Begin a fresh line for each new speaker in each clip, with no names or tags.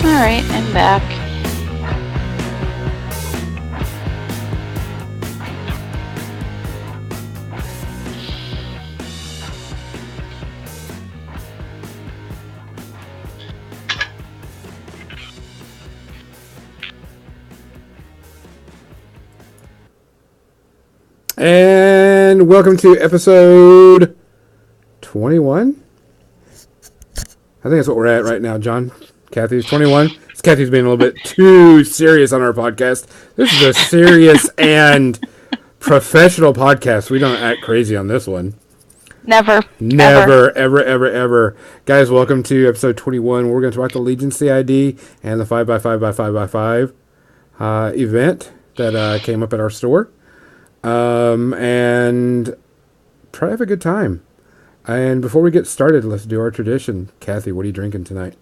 Alright, I'm back.
And welcome to episode 21. I think that's what we're at right now, John. Kathy's 21. Kathy's being a little bit too serious on our podcast. This is a serious and professional podcast. We don't act crazy on this one.
Never,
ever. Guys, welcome to episode 21. We're going to talk the Legion CID and the 5x5x5x5 event that came up at our store. And try to have a good time. And before we get started, let's do our tradition. Kathy, what are you drinking tonight?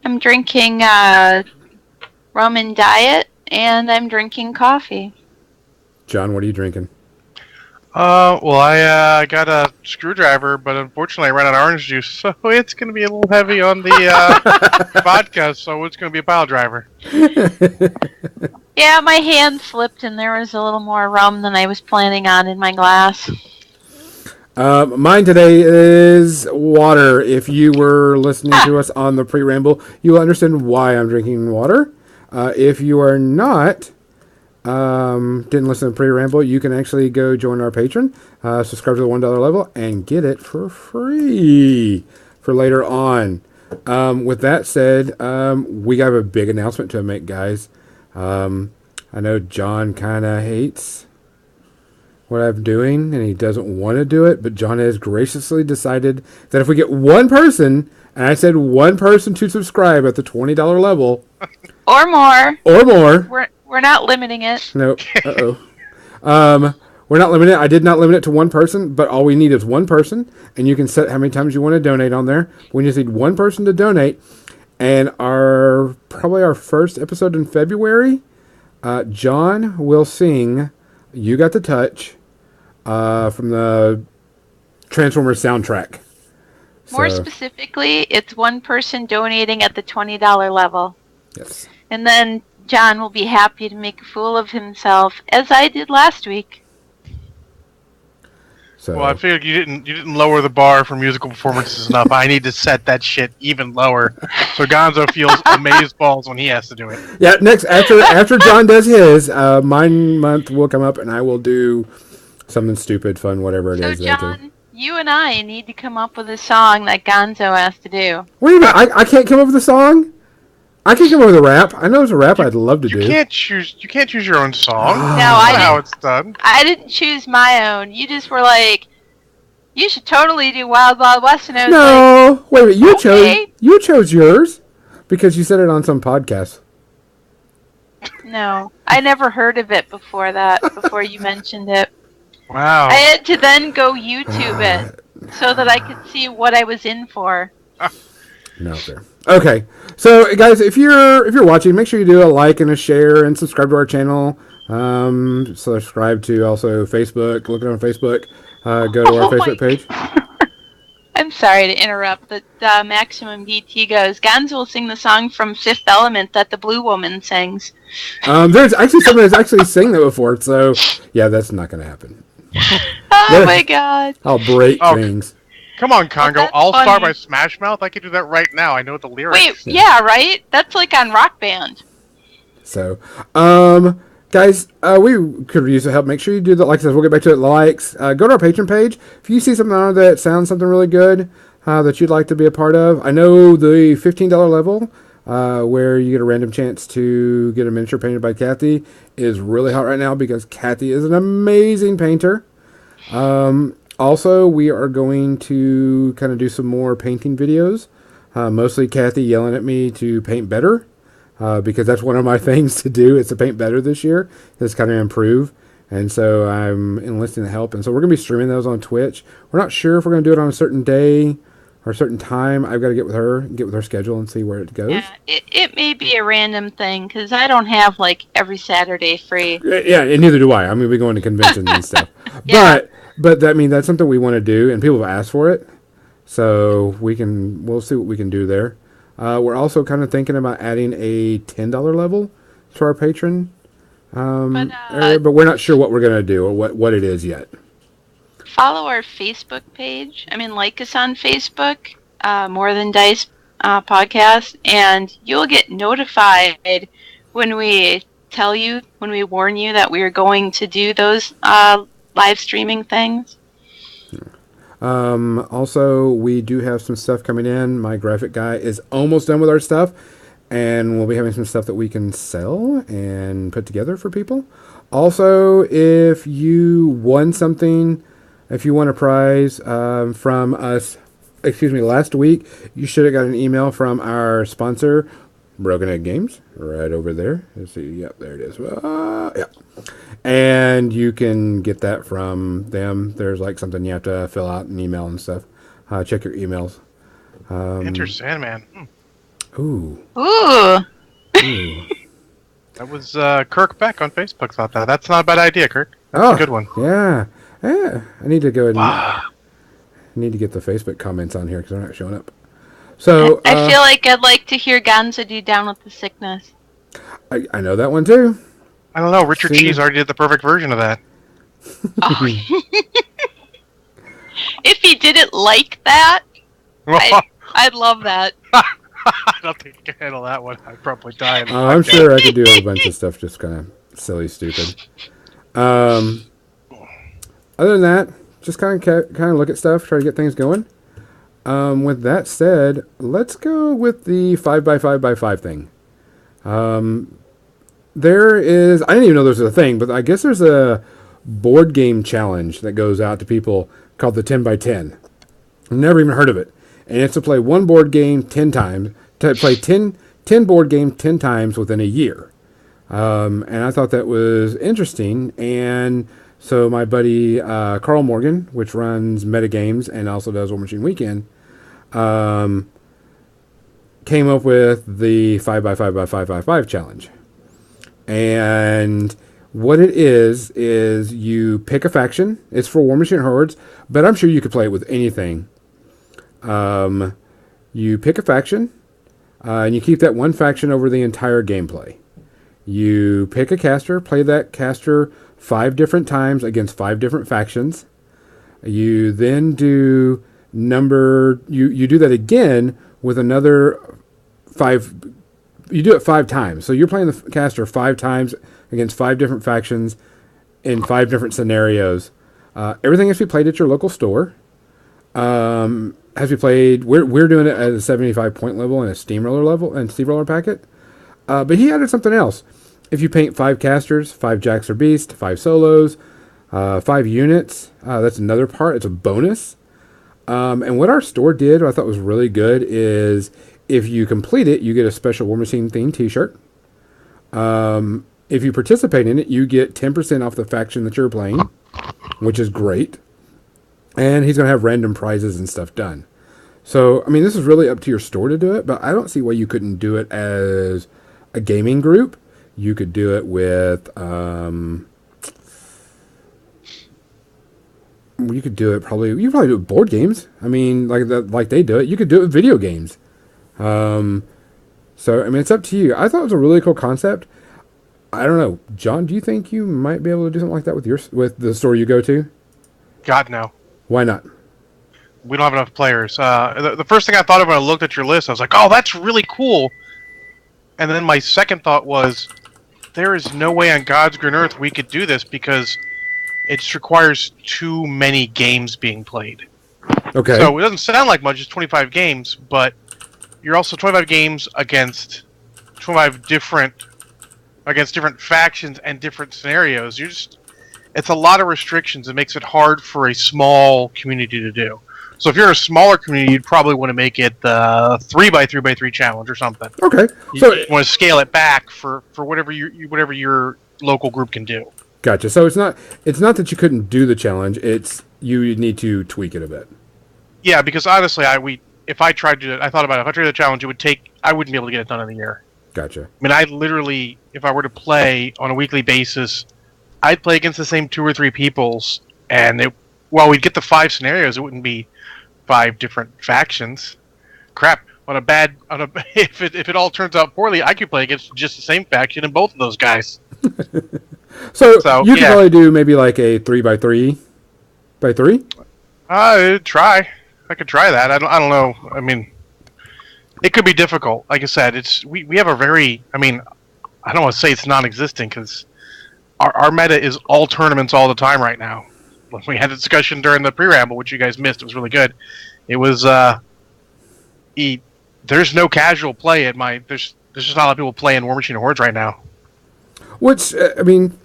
I'm drinking rum and diet, and I'm drinking coffee.
John, what are you drinking?
Well, I got a screwdriver, but unfortunately I ran out of orange juice, so it's going to be a little heavy on the vodka, so it's going to be a pile driver.
Yeah, my hand slipped, and there was a little more rum than I was planning on in my glass.
Mine today is water. If you were listening to us on the pre-ramble, you will understand why I'm drinking water. If you are not, didn't listen to the pre-ramble, you can actually go join our Patreon, subscribe to the $1 level, and get it for free for later on. With that said, we have a big announcement to make, guys. I know John kind of hates what I'm doing, and he doesn't want to do it, but John has graciously decided that if we get one person, and I said one person to subscribe at the $20 level,
or more, we're not limiting it.
No, we're not limiting it. I did not limit it to one person, but all we need is one person, and you can set how many times you want to donate on there. We just need one person to donate, and probably our first episode in February, John will sing "You Got the Touch" from the Transformers soundtrack.
More specifically, it's one person donating at the $20 level.
Yes.
And then John will be happy to make a fool of himself, as I did last week.
So, well, I figured you didn't lower the bar for musical performances enough. I need to set that shit even lower, so Gonzo feels amazed balls when he has to do it.
Yeah, next after John does his, my month will come up and I will do something stupid, fun, whatever it is.
So John, you and I need to come up with a song that Gonzo has to do.
Wait a minute, I can't come up with a song? I can come up with a rap. I know there's a rap I'd love to do.
You can't choose your own song.
No,
That's not how it's done.
I didn't choose my own. You just were like, you should totally do Wild Wild West, and I was
wait a minute,
okay.
you chose yours because you said it on some podcast.
No, I never heard of it before you mentioned it.
Wow.
I had to then go YouTube it so that I could see what I was in for.
No fair. Okay, so guys, if you're watching, make sure you do a like and a share and subscribe to our channel. Subscribe to also Facebook. Look it on Facebook. Go to our Facebook page.
I'm sorry to interrupt, but Maximum DT goes, Gonzo will sing the song from Fifth Element that the Blue Woman sings.
There's actually someone who's actually sang that before, so yeah, that's not going to happen.
My God.
I'll break things.
Come on, Congo. All Star by Smash Mouth? I could do that right now. I know the lyrics.
Wait, yeah, right? That's like on Rock Band.
So, guys, we could use the help. Make sure you do that. Like I said, we'll get back to it. Likes. Go to our Patreon page. If you see something on there that sounds something really good that you'd like to be a part of, I know the $15 level, where you get a random chance to get a miniature painted by Kathy, is really hot right now because Kathy is an amazing painter. Also, we are going to kind of do some more painting videos. Mostly Kathy yelling at me to paint better. Because that's one of my things to do is to paint better this year. Just kind of improve. And so I'm enlisting the help. And so we're going to be streaming those on Twitch. We're not sure if we're going to do it on a certain day or a certain time. I've got to get with her schedule and see where it goes.
Yeah, it may be a random thing because I don't have like every Saturday free.
Yeah, and neither do I. I'm going to be going to conventions and stuff.
Yeah.
But I mean, that's something we want to do, and people have asked for it. So we'll see what we can do there. We're also kind of thinking about adding a $10 level to our patron area, but we're not sure what we're going to do or what it is yet.
Follow our Facebook page. I mean, like us on Facebook, More Than Dice podcast, and you'll get notified when we when we warn you that we are going to do those live streaming things.
Also, we do have some stuff coming in. My graphic guy is almost done with our stuff, and we'll be having some stuff that we can sell and put together for people. Also, if you won something, if you won a prize from us, last week, you should have got an email from our sponsor, Broken Egg Games, right over there. Let's see, yep, there it is. Yeah. And you can get that from them. There's like something you have to fill out and email and stuff. Check your emails.
Enter Sandman.
Ooh.
That was Kirk Beck on Facebook thought that. That's not a bad idea, Kirk. That's a good one.
Yeah. I need to go and need to get the Facebook comments on here because they're not showing up. So
I feel like I'd like to hear Gonzo do Down with the Sickness.
I know that one too.
I don't know. Richard Cheese already did the perfect version of that.
Oh. If he did it like that, I'd love that.
I don't think I can handle that one. I'd probably die.
I'm sure I could do a bunch of stuff just kind of silly, stupid. Other than that, just kind of look at stuff, try to get things going. With that said, let's go with the 5x5x5 thing. There is, I didn't even know there was a thing, but I guess there's a board game challenge that goes out to people called the 10x10. I've never even heard of it. And it's to play one board game 10 times, to play 10 board games 10 times within a year. And I thought that was interesting. And so my buddy Carl Morgan, which runs Metagames and also does War Machine Weekend, came up with the 5x5x5x5 challenge. And what it is you pick a faction. It's for Warmahordes, but I'm sure you could play it with anything. You pick a faction, and you keep that one faction over the entire gameplay. You pick a caster, play that caster 5 different times against 5 different factions. You then do you do that again with another 5. You do it 5 times. So you're playing the caster 5 times against 5 different factions in 5 different scenarios. Everything has to be played at your local store. Has to be played. We're doing it at a 75 point level and a steamroller level and steamroller packet. But he added something else. If you paint 5 casters, 5 jacks or beast, 5 solos, 5 units, that's another part. It's a bonus. And what our store did, what I thought was really good, is if you complete it, you get a special War Machine themed t-shirt. If you participate in it, you get 10% off the faction that you're playing, which is great. And he's going to have random prizes and stuff done. So, I mean, this is really up to your store to do it, but I don't see why you couldn't do it as a gaming group. You could do it with, you could probably do it with board games. I mean, like they do it. You could do it with video games. So, I mean, it's up to you. I thought it was a really cool concept. I don't know. John, do you think you might be able to do something like that with the store you go to?
God, no.
Why not?
We don't have enough players. The first thing I thought of when I looked at your list, I was like, oh, that's really cool. And then my second thought was, there is no way on God's green earth we could do this because it just requires too many games being played.
Okay.
So it doesn't sound like much, it's 25 games, but you're also 25 games against 25 different factions and different scenarios. It's a lot of restrictions. It makes it hard for a small community to do. So if you're a smaller community, you'd probably want to make it the 3x3x3 challenge or something.
Okay.
So you want to scale it back for whatever your local group can do.
Gotcha. So it's not that you couldn't do the challenge. It's you need to tweak it a bit.
Yeah, because honestly, if I tried to, I thought about it. If I tried the challenge, I wouldn't be able to get it done in a year.
Gotcha.
I mean, I literally, if I were to play on a weekly basis, I'd play against the same 2 or 3 peoples, and while we'd get the 5 scenarios, it wouldn't be 5 different factions. Crap, if it all turns out poorly, I could play against just the same faction in both of those guys.
So you could
yeah,
probably do maybe like a 3x3 by 3.
try. I could try that. I don't know. I mean, it could be difficult. Like I said, we have a very. I mean, I don't want to say it's non-existent because our meta is all tournaments all the time right now. When we had a discussion during the pre-ramble, which you guys missed, it was really good. It was there's no casual play at my. There's just not a lot of people playing Warmahordes right now.
Which I mean,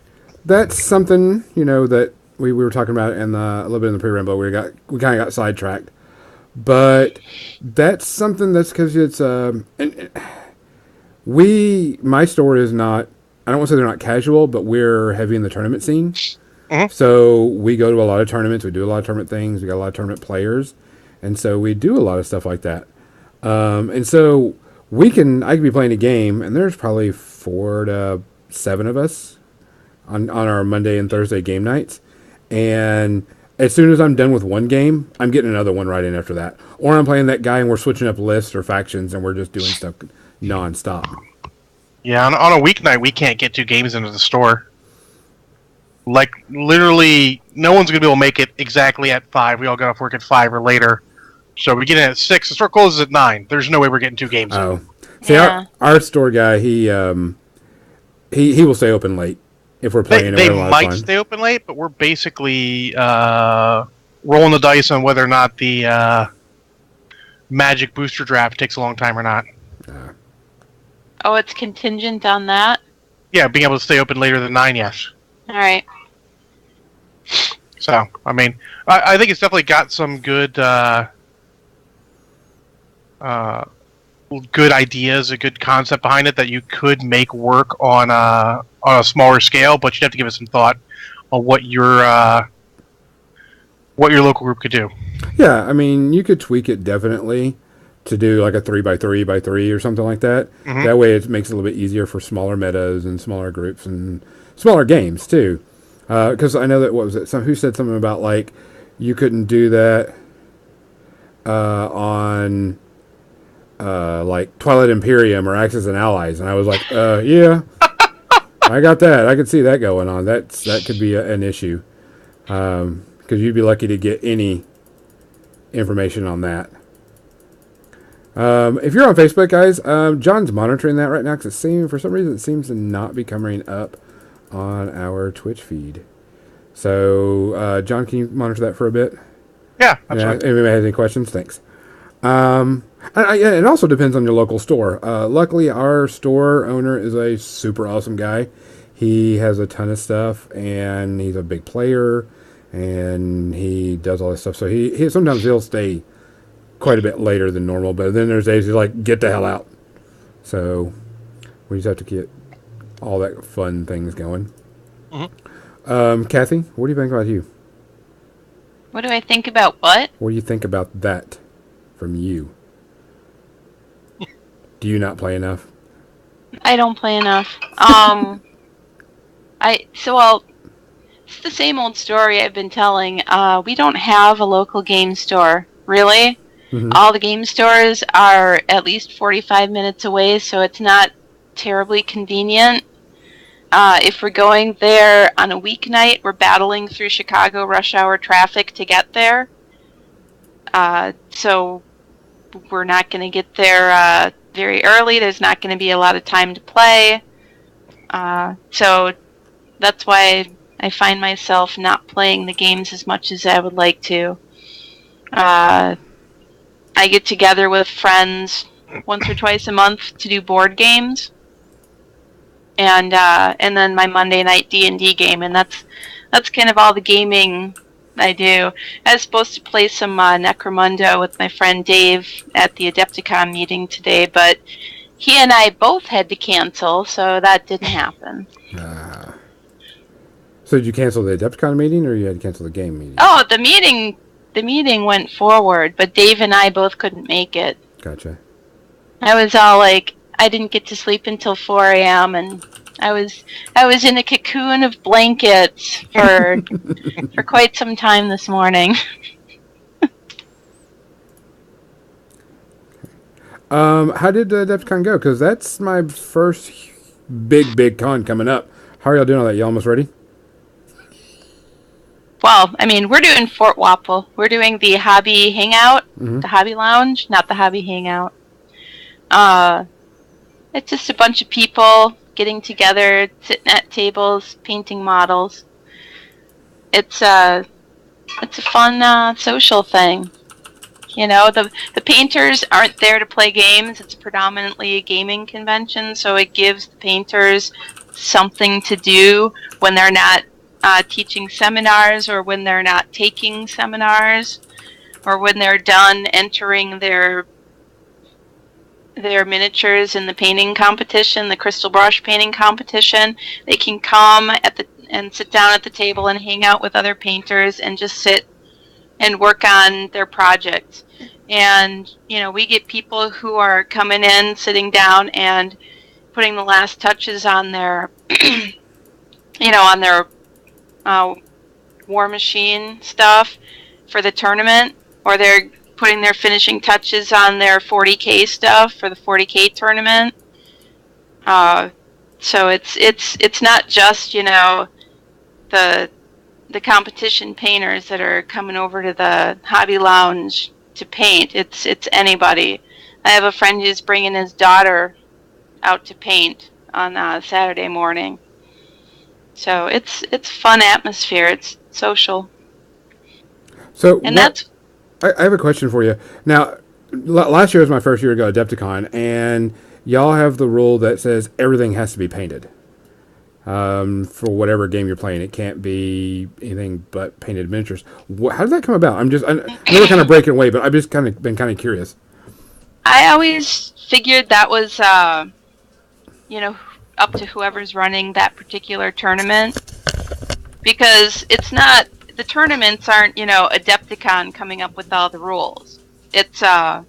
that's something that we were talking about in a little bit in the pre-ramble. We kind of got sidetracked, but that's something that's because it's my store is not. I don't want to say they're not casual, but we're heavy in the tournament scene.
Mm-hmm.
So we go to a lot of tournaments. We do a lot of tournament things. We got a lot of tournament players, and so we do a lot of stuff like that. And so I can be playing a game, and there's probably 4 to 7 of us on our Monday and Thursday game nights. And as soon as I'm done with one game, I'm getting another one right in after that. Or I'm playing that guy, and we're switching up lists or factions, and we're just doing stuff nonstop.
Yeah, on a weeknight, we can't get 2 games into the store. Like, literally, no one's going to be able to make it exactly at 5. We all got off work at 5 or later. So we get in at 6. The store closes at 9. There's no way we're getting 2 games in.
Oh. See, our store guy, he will stay open late if we're playing.
They might stay open late, but we're basically rolling the dice on whether or not the Magic Booster Draft takes a long time or not.
Oh, it's contingent on that?
Yeah, being able to stay open later than 9, yes.
All right.
So, I mean, I think it's definitely got some good good ideas, a good concept behind it that you could make work on a smaller scale, but you'd have to give it some thought on what your local group could do.
Yeah, I mean, you could tweak it definitely to do like a 3x3 or something like that. Mm-hmm. That way it makes it a little bit easier for smaller metas and smaller groups and smaller games too. Because I know that, what was it? Who said something about like you couldn't do that on like Twilight Imperium or Axis and Allies, and I was like, yeah, I got that. I could see that going on. That could be an issue because you'd be lucky to get any information on that. If you're on Facebook, guys, John's monitoring that right now because for some reason it seems to not be coming up on our Twitch feed. So, John, can you monitor that for a bit?
Yeah, absolutely.
If anybody has any questions, thanks. And it also depends on your local store. Luckily, our store owner is a super awesome guy. He has a ton of stuff, and he's a big player, and he does all this stuff. So he sometimes he'll stay quite a bit later than normal, but then there's days he's like, get the hell out. So we just have to get all that fun things going. Mm-hmm. Kathy, what do you think about you?
What do I think about what?
What do you think about that from you? Do you not play enough?
I don't play enough. It's the same old story I've been telling. We don't have a local game store, really. Mm-hmm. All the game stores are at least 45 minutes away, so it's not terribly convenient. If we're going there on a weeknight, we're battling through Chicago rush hour traffic to get there. So we're not going to get there very early. There's not going to be a lot of time to play. So that's why I find myself not playing the games as much as I would like to. I get together with friends once or twice a month to do board games. And then my Monday night D&D game, and that's kind of all the gaming I do. I was supposed to play some Necromundo with my friend Dave at the Adepticon meeting today, but he and I both had to cancel, so that didn't happen.
So did you cancel the Adepticon meeting, or you had to cancel the game meeting?
Oh, the meeting went forward, but Dave and I both couldn't make it.
Gotcha.
I was all like, I didn't get to sleep until 4 a.m. and I was in a cocoon of blankets for for quite some time this morning.
How did DEFCON go? Because that's my first big con coming up. How are y'all doing on that? You almost ready?
Well, I mean, we're doing Fort Wapple. We're doing the Hobby Hangout,
Mm-hmm.
the Hobby Lounge, not the Hobby Hangout. Uh, it's just a bunch of people getting together, sitting at tables, painting models. It's a fun social thing. You know, the painters aren't there to play games. It's predominantly a gaming convention, so it gives the painters something to do when they're not teaching seminars, or when they're not taking seminars, or when they're done entering their miniatures in the painting competition, the crystal brush painting competition. They can come and sit down at the table and hang out with other painters and just sit and work on their projects. And, you know, we get people who are coming in, sitting down and putting the last touches on their, on their War Machine stuff for the tournament, or they're putting their finishing touches on their 40K stuff for the 40K tournament. So it's not just, the competition painters that are coming over to the Hobby Lounge to paint. It's anybody. I have a friend who's bringing his daughter out to paint on Saturday morning. So it's fun atmosphere. It's social.
So
And that's
I have a question for you. Now, last year was my first year ago at Adepticon, and y'all have the rule that says everything has to be painted. For whatever game you're playing, it can't be anything but painted miniatures. How did that come about? I know we're kind of breaking away, but I've just been kind of curious.
I always figured that was up to whoever's running that particular tournament, because it's not, the tournaments aren't, Adepticon coming up with all the rules. It's the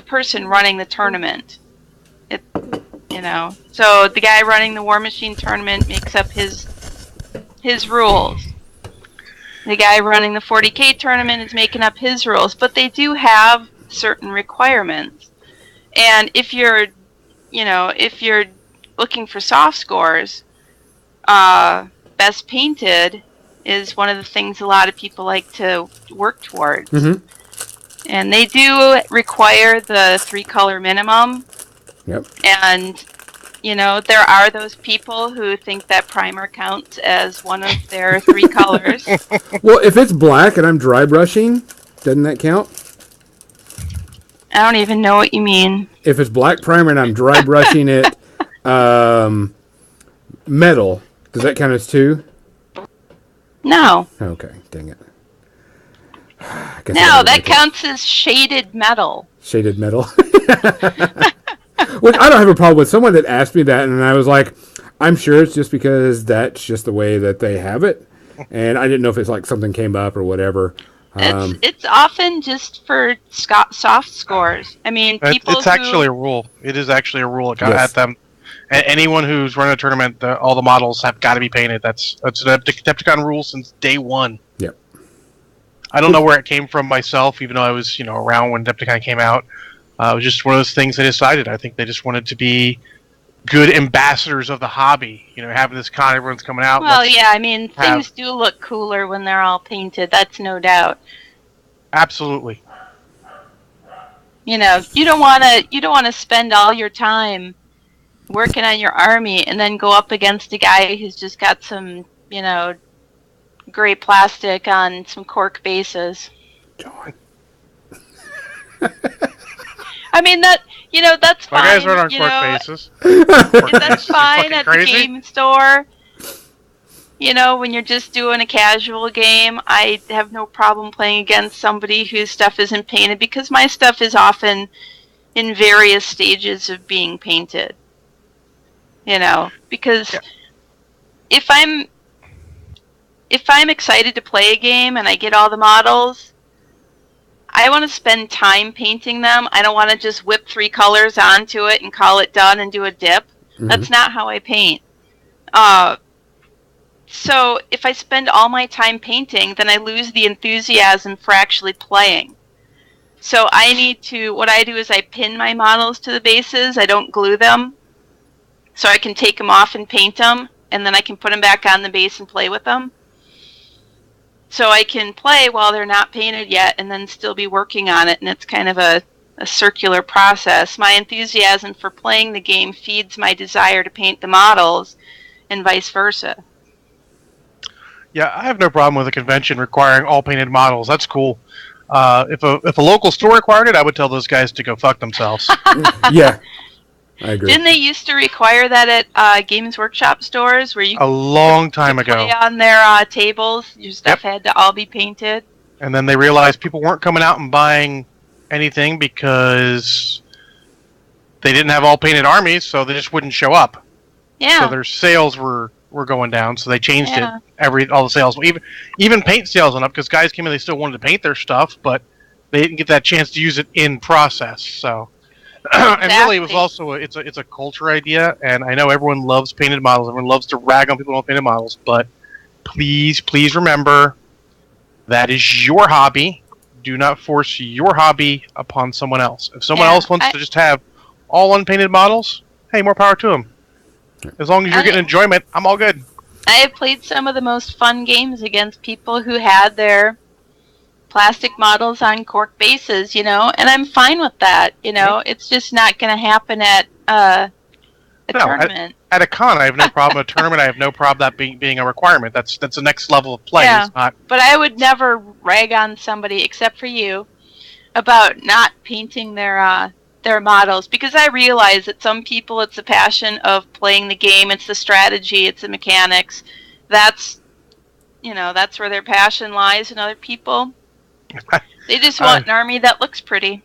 person running the tournament. So the guy running the War Machine tournament makes up his rules. The guy running the 40K tournament is making up his rules, but they do have certain requirements. And if you're looking for soft scores, best painted is one of the things a lot of people like to work towards.
Mm-hmm.
And they do require the 3-color minimum.
Yep.
And, there are those people who think that primer counts as one of their 3 colors.
Well, if it's black and I'm dry brushing, doesn't that count?
I don't even know what you mean.
If it's black primer and I'm dry brushing it metal, does that count as 2?
No.
Okay, dang it.
No, that counts as shaded metal.
Shaded metal. Which I don't have a problem with. Someone that asked me that, and I was like, I'm sure it's just because that's just the way that they have it. And I didn't know if it's like something came up or whatever.
It's often just for soft scores. I mean, people.
It's actually a rule. It is actually a rule. At them. Anyone who's running a tournament, all the models have got to be painted. That's an Adepticon rule since day one.
Yep.
I don't know where it came from myself, even though I was around when Adepticon came out. It was just one of those things they decided. I think they just wanted to be good ambassadors of the hobby. Having this con, everyone's coming out.
Well, yeah, I mean, things do look cooler when they're all painted. That's no doubt.
Absolutely.
You don't want to spend all your time working on your army and then go up against a guy who's just got some, gray plastic on some cork bases.
John.
I mean, that's fine.
My guys aren't on cork bases.
That's fine at the game store. When you're just doing a casual game, I have no problem playing against somebody whose stuff isn't painted, because my stuff is often in various stages of being painted. Because if I'm excited to play a game and I get all the models, I want to spend time painting them. I don't want to just whip 3 colors onto it and call it done and do a dip. Mm-hmm. That's not how I paint. So if I spend all my time painting, then I lose the enthusiasm for actually playing. So what I do is I pin my models to the bases. I don't glue them. So I can take them off and paint them, and then I can put them back on the base and play with them. So I can play while they're not painted yet and then still be working on it, and it's kind of a circular process. My enthusiasm for playing the game feeds my desire to paint the models, and vice versa.
Yeah, I have no problem with a convention requiring all painted models. That's cool. If a local store required it, I would tell those guys to go fuck themselves.
Yeah, I agree.
Didn't they used to require that at Games Workshop stores where you
A long time ago.
play on their tables? Your stuff had to all be painted.
And then they realized people weren't coming out and buying anything because they didn't have all painted armies, so they just wouldn't show up.
Yeah.
So their sales were going down, so they changed
Yeah.
it. All the sales, even paint sales went up because guys came in, they still wanted to paint their stuff, but they didn't get that chance to use it in process. So, and really, it was also it's a culture idea, and I know everyone loves painted models. Everyone loves to rag on people who don't painted models, but please remember that is your hobby. Do not force your hobby upon someone else. If someone else wants to just have all unpainted models, hey, more power to them. As long as you're getting enjoyment, I'm all good.
I have played some of the most fun games against people who had their plastic models on cork bases, and I'm fine with that, It's just not going to happen at a tournament.
At a con, I have no problem. At a tournament, I have no problem that being a requirement. That's the next level of play.
Yeah,
it's not...
But I would never rag on somebody, except for you, about not painting their models, because I realize that some people, it's the passion of playing the game, it's the strategy, it's the mechanics. That's where their passion lies, and other people, they just want an army that looks pretty.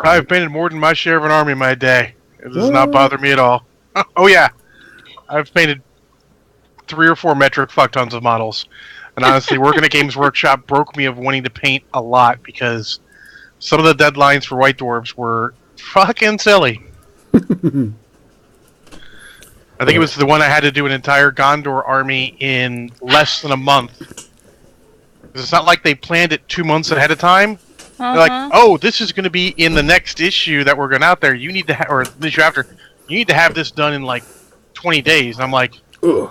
I've painted more than my share of an army in my day. It does not bother me at all. Oh yeah, I've painted 3 or 4 metric fuck tons of models, and honestly, working at Games Workshop broke me of wanting to paint a lot because some of the deadlines for White Dwarves were fucking silly. I think it was the one I had to do an entire Gondor army in less than a month. It's not like they planned it 2 months ahead of time. They're like, oh, this is going to be in the next issue that we're going out there. You need to or the issue after. You need to have this done in like 20 days. And I'm like, ugh.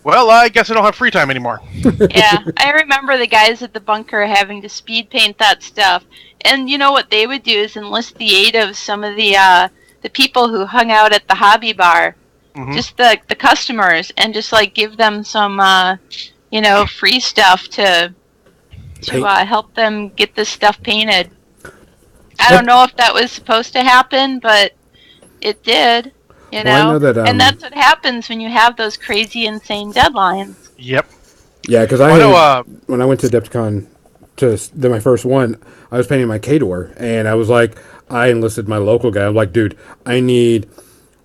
Well, I guess I don't have free time anymore.
Yeah, I remember the guys at the bunker having to speed paint that stuff. And what they would do is enlist the aid of some of the people who hung out at the hobby bar, just the customers, and just like give them some free stuff to help them get this stuff painted. I don't know if that was supposed to happen, but it did. I know that, and that's what happens when you have those crazy, insane deadlines.
Yep.
Yeah, because when I went to Adepticon my first one, I was painting my Kador, and I was like, I enlisted my local guy. I'm like, dude, I need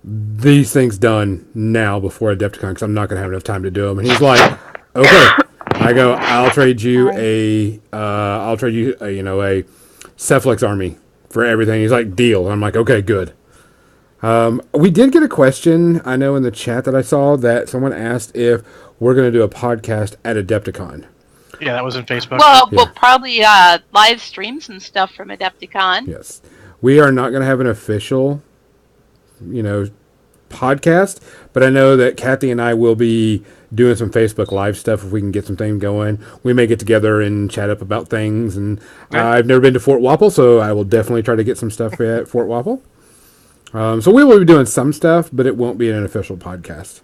these things done now before Adepticon because I'm not going to have enough time to do them. And he's like, okay. I go, I'll trade you a Cephalix army for everything. He's like, deal. I'm like, okay, good. We did get a question, I know in the chat that I saw, that someone asked if we're going to do a podcast at Adepticon.
Yeah, that was in Facebook.
Well, we'll probably live stream some stuff from Adepticon.
Yes. We are not going to have an official, podcast, but I know that Kathy and I will be doing some Facebook Live stuff if we can get some things going. We may get together and chat up about things, and I've never been to Fort Wapple, so I will definitely try to get some stuff at Fort Wapple. So we will be doing some stuff, but it won't be an official podcast.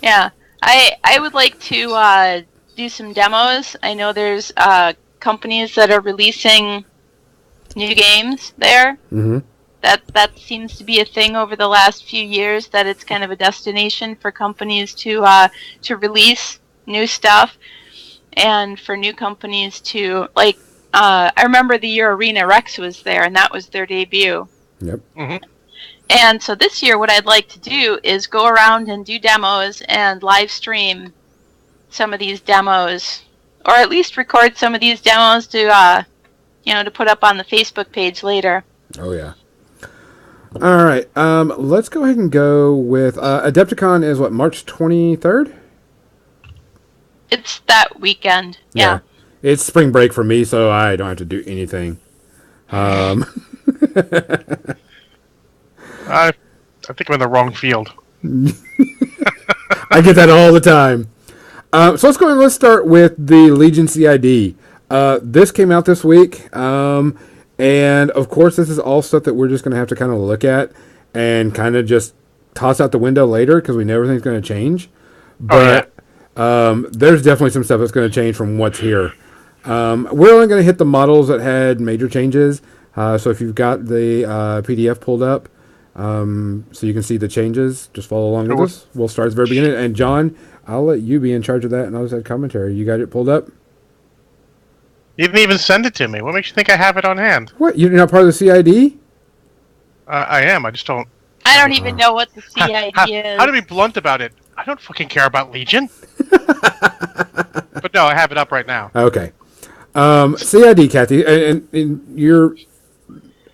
Yeah, I would like to do some demos. I know there's companies that are releasing new games there. Mm-hmm. That seems to be a thing over the last few years, that it's kind of a destination for companies to release new stuff, and for new companies to, like, I remember the year Arena Rex was there, and that was their debut.
Yep. Mm-hmm.
And so this year, what I'd like to do is go around and do demos and live stream some of these demos, or at least record some of these demos to put up on the Facebook page later.
Oh yeah. All right. Let's go ahead and go with Adepticon is what, March 23rd?
It's that weekend. Yeah.
It's spring break for me, so I don't have to do anything.
I think I'm in the wrong field.
I get that all the time. So let's go and let's start with the Legion CID. This came out this week, and of course, this is all stuff that we're just going to have to kind of look at and kind of just toss out the window later because we know everything's going to change. But there's definitely some stuff that's going to change from what's here. We're only going to hit the models that had major changes. So if you've got the PDF pulled up, so you can see the changes, just follow along with us. We'll start at the very beginning. And John, I'll let you be in charge of that, and I'll just add commentary. You got it pulled up?
You didn't even send it to me. What makes you think I have it on hand?
What? You're not part of the CID?
I am. I just don't.
I don't even know what the CID is.
How to be blunt about it? I don't fucking care about Legion. But no, I have it up right now.
Okay. CID, Kathy, and you're,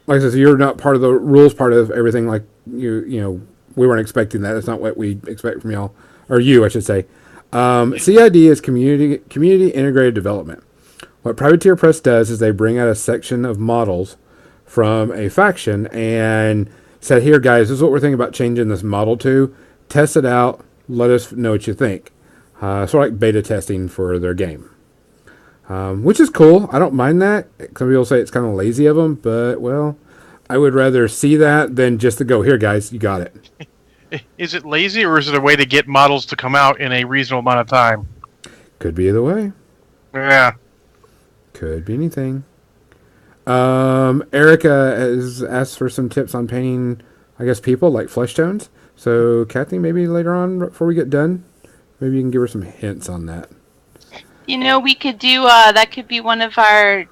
like I said, you're not part of the rules part of everything. Like you know, we weren't expecting that. That's not what we expect from y'all, or you, I should say. CID is community integrated development. What Privateer Press does is they bring out a section of models from a faction and said, "Here, guys, this is what we're thinking about changing this model to. Test it out. Let us know what you think." Sort of like beta testing for their game. Which is cool. I don't mind that. Some people say it's kind of lazy of them, but, well, I would rather see that than just to go, "Here, guys, you got it."
Is it lazy, or is it a way to get models to come out in a reasonable amount of time?
Could be either way.
Yeah.
Could be anything. Erica has asked for some tips on painting, I guess, people like flesh tones. So, Kathy, maybe later on, before we get done, maybe you can give her some hints on that.
You know, we could do, that could be one of our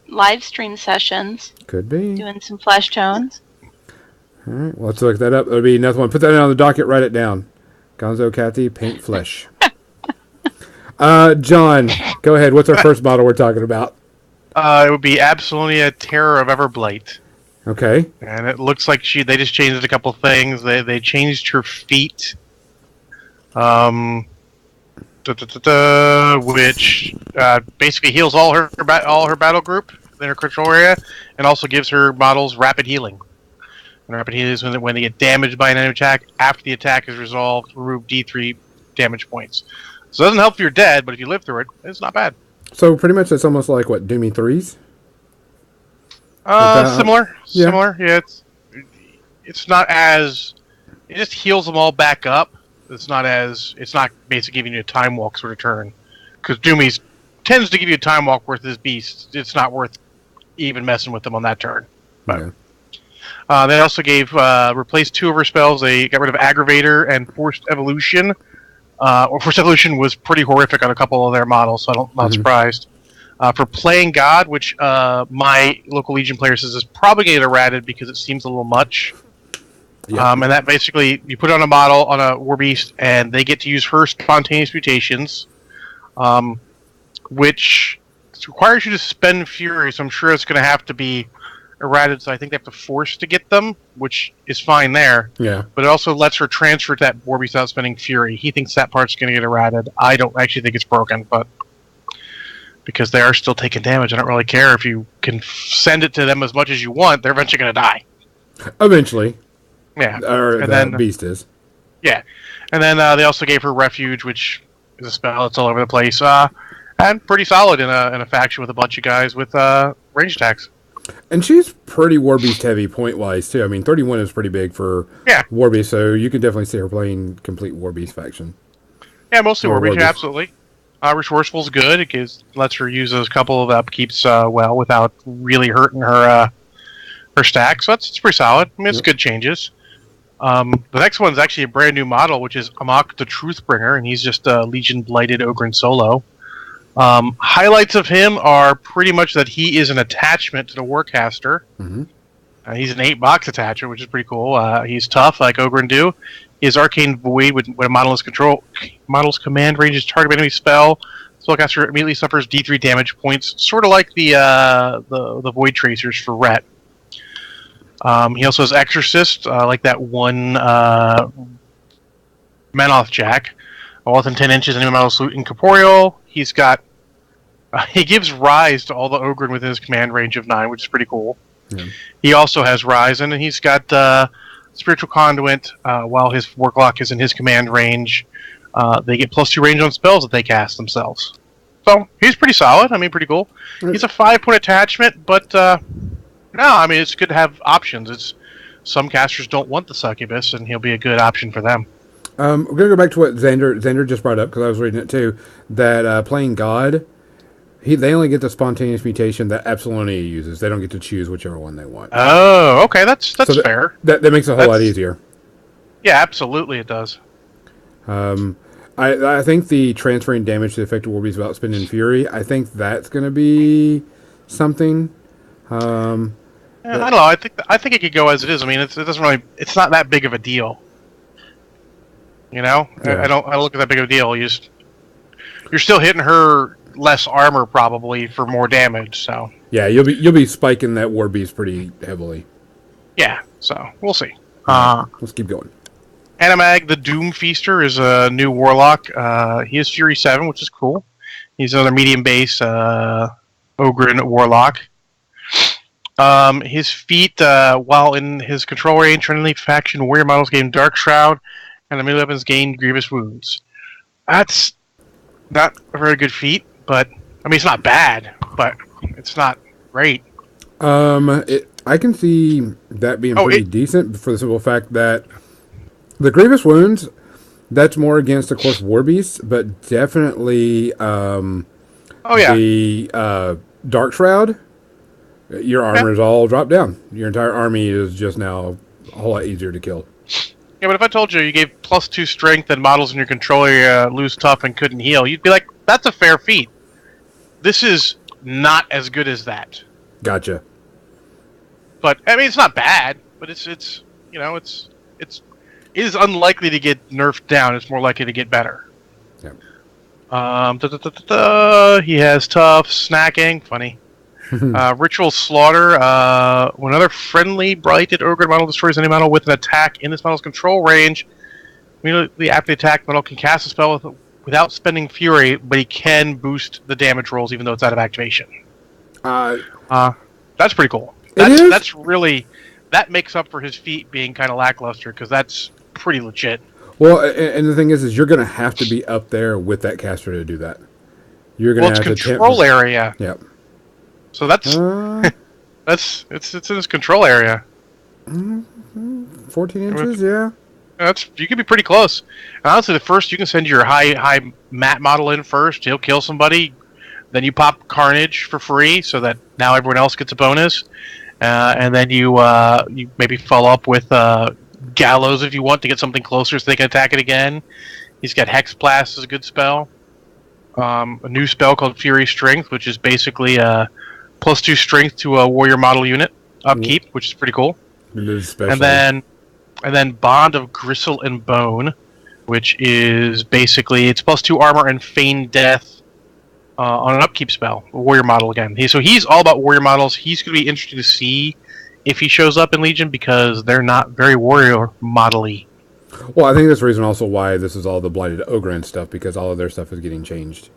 live stream sessions.
Could be.
Doing some flesh tones.
All right, well, let's look that up. There'll be another one. Put that on the docket, write it down. Gonzo, Kathy, paint flesh. John, go ahead. What's our first model we're talking about?
It would be Absolunia Terror of Everblight.
Okay.
And it looks like they just changed a couple things. They changed her feet. Which basically heals all her battle group in her control area, and also gives her models rapid healing. And rapid healing is when they get damaged by an enemy attack. After the attack is resolved, remove D3 damage points. So it doesn't help if you're dead, but if you live through it, it's not bad.
So pretty much it's almost like what, Doomy 3s?
Similar.
Yeah.
Similar. Yeah, it's not as, it just heals them all back up. It's not basically giving you a time walk sort of turn, because Doomy's tends to give you a time walk worth his beast. It's not worth even messing with them on that turn. But they also replaced two of her spells. They got rid of Aggravator and Forced Evolution. Forced Evolution was pretty horrific on a couple of their models, so I'm not surprised. For Playing God, which my local Legion player says is probably going to get errated because it seems a little much. Yeah. And that basically, you put on a model on a War Beast, and they get to use her spontaneous mutations, which requires you to spend Fury, so I'm sure it's going to have to be errated, so I think they have to force to get them, which is fine there.
Yeah.
But it also lets her transfer to that War Beast without spending Fury. He thinks that part's going to get errated. I don't actually think it's broken, but because they are still taking damage, I don't really care if you can send it to them as much as you want. They're eventually going to die.
Eventually.
Yeah.
Or
and
that
then,
beast is.
Yeah. And then they also gave her Refuge, which is a spell that's all over the place. And pretty solid in a faction with a bunch of guys with range attacks.
And she's pretty War Beast heavy point-wise, too. I mean, 31 is pretty big for War Beast, so you can definitely see her playing complete War Beast faction.
Yeah, mostly War Beast, absolutely. Resourceful's good. It lets her use a couple of upkeeps well without really hurting her stack. So it's pretty solid. I mean, it's good changes. The next one's actually a brand new model, which is Amok the Truthbringer, and he's just a Legion Blighted Ogren Solo. Highlights of him are pretty much that he is an attachment to the Warcaster. Mm-hmm. He's an 8-box attachment, which is pretty cool. He's tough, like Ogren do. He has Arcane Void when a model is model's command ranges target enemy spell. Spellcaster immediately suffers D3 damage points, sort of like the Void Tracers for Ret. He also has Exorcist, like that one Menoth Jack. All within 10 inches, enemy model salute incorporeal. He's got... he gives Rise to all the Ogren within his command range of 9, which is pretty cool. Yeah. He also has Rise, and he's got Spiritual Conduit. While his Warlock is in his command range, they get +2 range on spells that they cast themselves. So, he's pretty solid. I mean, pretty cool. He's a 5-point attachment, but no, I mean, it's good to have options. Some casters don't want the Succubus, and he'll be a good option for them.
We're going to go back to what Xander just brought up, because I was reading it too, that playing God, they only get the spontaneous mutation that Epsilonia uses. They don't get to choose whichever one they want.
Oh, okay, that's so fair.
That makes it a whole lot easier.
Yeah, absolutely it does.
I think the transferring damage to the effective Warbeast without spending Fury, I think that's going to be something.
I don't know. I think it could go as it is. I mean, it's not that big of a deal. You know, yeah. I don't look at that big of a deal. You're still hitting her less armor probably for more damage. So
yeah, you'll be spiking that Warbeast pretty heavily.
Yeah, so we'll see.
Let's keep going.
Animag, the Doom Feaster, is a new Warlock. He is Fury 7, which is cool. He's another medium base Ogren Warlock. His feat, while in his control range, friendly faction warrior models gain Dark Shroud, and the melee weapons gain Grievous Wounds. That's not a very good feat, but I mean, it's not bad, but it's not great.
I can see that being pretty decent for the simple fact that the Grievous Wounds, that's more against, of course, Warbeasts, but definitely the Dark Shroud, your armor is all dropped down. Your entire army is just now a whole lot easier to kill.
Yeah, but if I told you gave +2 strength and models in your control area lose tough and couldn't heal, you'd be like, that's a fair feat. This is not as good as that.
Gotcha.
But I mean, it's not bad, but it is unlikely to get nerfed down. It's more likely to get better.
Yeah.
He has tough snacking. Funny. Ritual Slaughter. When another friendly blighted Ogre model destroys any model with an attack in this model's control range, immediately after the attack, model can cast a spell without spending Fury, but he can boost the damage rolls even though it's out of activation. That's pretty cool. That's really, that makes up for his feat being kind of lackluster, because that's pretty legit.
Well, and the thing is you're going to have to be up there with that caster to do that. You're going to have to
control area.
Yep.
So that's it's in his control area.
14 inches, yeah.
You could be pretty close. And honestly, first you can send your high mat model in first. He'll kill somebody. Then you pop Carnage for free, so that now everyone else gets a bonus. And then you maybe follow up with Gallows if you want to get something closer, so they can attack it again. He's got Hex Blast as a good spell. A new spell called Fury Strength, which is basically +2 strength to a warrior model unit upkeep, which is pretty cool. And then Bond of Gristle and Bone, which is basically it's +2 armor and feign death on an upkeep spell. A warrior model again. So he's all about warrior models. He's going to be interesting to see if he shows up in Legion, because they're not very warrior model-y.
Well, I think that's the reason also why this is all the Blighted Ogre stuff, because all of their stuff is getting changed.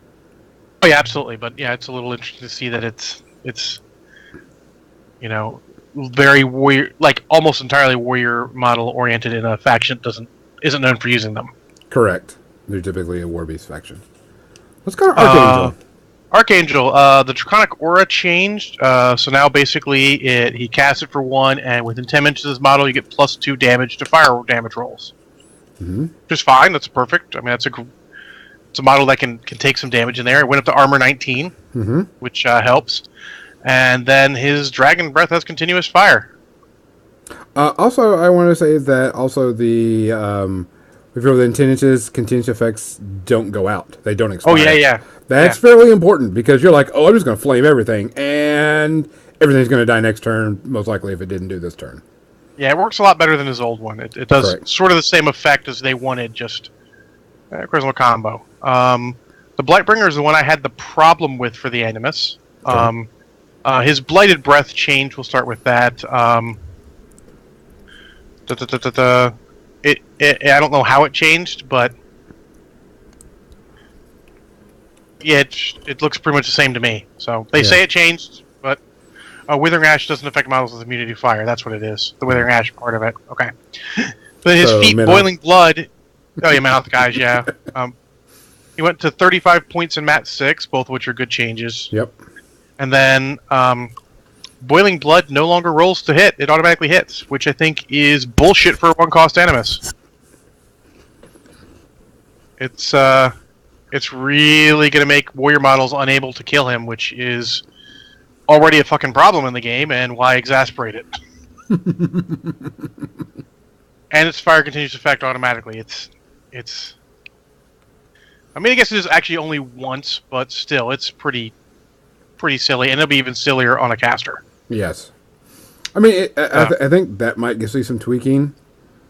Oh yeah, absolutely. But yeah, it's a little interesting to see that it's very warrior, like almost entirely warrior model oriented in a faction that isn't known for using them.
Correct. They're typically a Warbeast faction. Let's go to Archangel.
Archangel, the Draconic Aura changed, so now basically he casts it for 1, and within 10 inches of this model, you get +2 damage to fire damage rolls.
Mm-hmm.
Just fine, that's perfect. I mean, it's a model that can take some damage in there. It went up to Armor 19, which helps. And then his Dragon Breath has continuous fire.
Also, I want to say that also the if you're within 10 inches, continuous effects don't go out. They don't expire.
Oh, yeah.
That's fairly important, because you're like, I'm just going to flame everything, and everything's going to die next turn, most likely if it didn't do this turn.
Yeah, it works a lot better than his old one. It does sort of the same effect as they wanted, just charisma combo. The Blightbringer is the one I had the problem with for the Animus. His Blighted Breath change, we'll start with that. I don't know how it changed, but Yeah, it looks pretty much the same to me. So they say it changed, but Withering Ash doesn't affect models with immunity to fire. That's what it is. The Withering Ash part of it. Okay. But his feet, Boiling Blood. Oh, yeah, Mouth guys, yeah. He went to 35 points in Mat 6, both of which are good changes.
Yep.
And then Boiling Blood no longer rolls to hit. It automatically hits, which I think is bullshit for a one-cost Animus. It's really going to make warrior models unable to kill him, which is already a fucking problem in the game, and why exasperate it? And its fire continues effect automatically. It's. I mean, I guess it is actually only once, but still, it's pretty silly, and it'll be even sillier on a caster.
Yes. I mean, I think that might see some tweaking.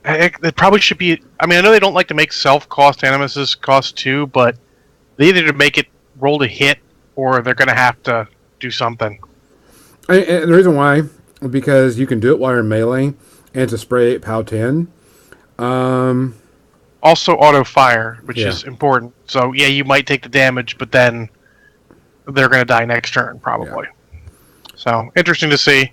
It probably should be. I mean, I know they don't like to make self-cost Animuses cost 2, but they either to make it roll to hit, or they're going to have to do something.
And the reason why, because you can do it while you're in melee, and it's a spray 8 POW 10.
Also auto fire, which is important. So yeah, you might take the damage, but then they're going to die next turn probably. Yeah. So interesting to see.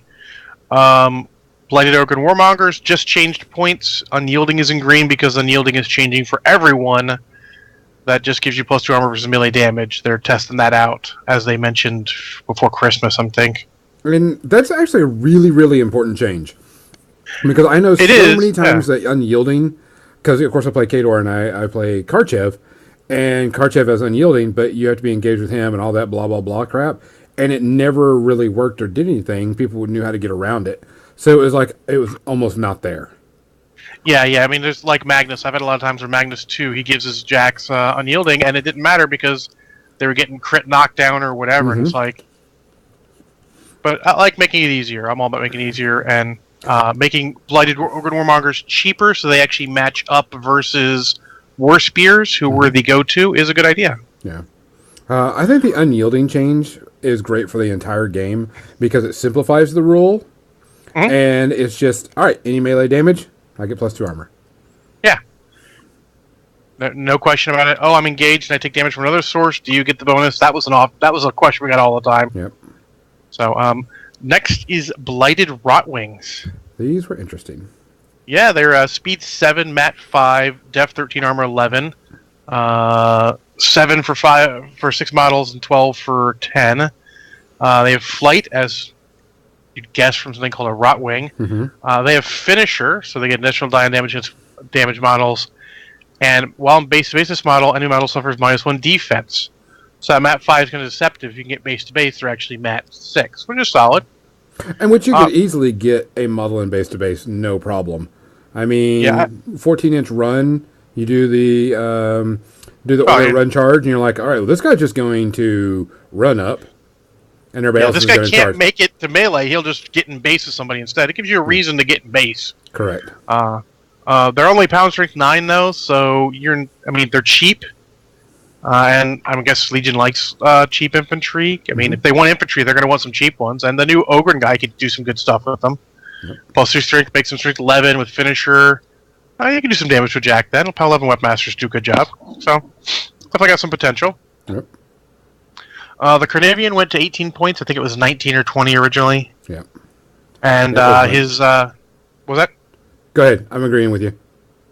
Blighted Oak and Warmongers just changed points. Unyielding is in green because Unyielding is changing for everyone. That just gives you +2 armor versus melee damage. They're testing that out, as they mentioned before Christmas, I think.
And that's actually a really, really important change. Because I know many times that Unyielding, because of course I play Kador and I play Karchev, and Karchev has Unyielding, but you have to be engaged with him and all that blah, blah, blah crap. And it never really worked or did anything. People knew how to get around it. So it was almost not there.
Yeah. I mean, there's like Magnus. I've had a lot of times where Magnus 2, he gives his Jacks Unyielding, and it didn't matter because they were getting crit knockdown or whatever. Mm-hmm. And it's like, but I like making it easier. I'm all about making it easier and making Blighted Warmongers cheaper so they actually match up versus War Spears, who were the go-to, is a good idea.
Yeah. I think the Unyielding change is great for the entire game because it simplifies the rule. Mm-hmm. And it's just, all right, any melee damage, I get +2 armor.
Yeah. No question about it. Oh, I'm engaged and I take damage from another source. Do you get the bonus? That was a question we got all the time.
Yep.
So, next is Blighted Rotwings.
These were interesting.
Yeah, they're speed 7, mat 5, def 13, armor 11. 7 for 6 models and 12 for 10. They have flight, as you'd guess from something called a Rotwing. Mm-hmm. They have finisher, so they get additional die and damage against damage models. And while in base to base this model, any model suffers -1 defense. So at mat 5 is going to deceptive. If you can get base to base, they're actually mat 6, which is solid.
And which you could easily get a model in base to base, no problem. I mean, 14-inch run. You do the auto run charge, and you're like, all right, well, this guy's just going to run up, and everybody else is going to charge. This guy can't
make it to melee. He'll just get in base with somebody instead. It gives you a reason to get in base.
Correct.
They're only pound strength 9 though, so they're cheap. And I guess Legion likes cheap infantry. I mean, if they want infantry, they're going to want some cheap ones. And the new Ogren guy could do some good stuff with them. Yep. +2 strength, make some strength 11 with finisher. You can do some damage with Jack then. POW 11 Webmasters do a good job. So, definitely got some potential.
Yep.
The Carnivian went to 18 points. I think it was 19 or 20 originally.
Yeah.
And his... was that?
Go ahead. I'm agreeing with you.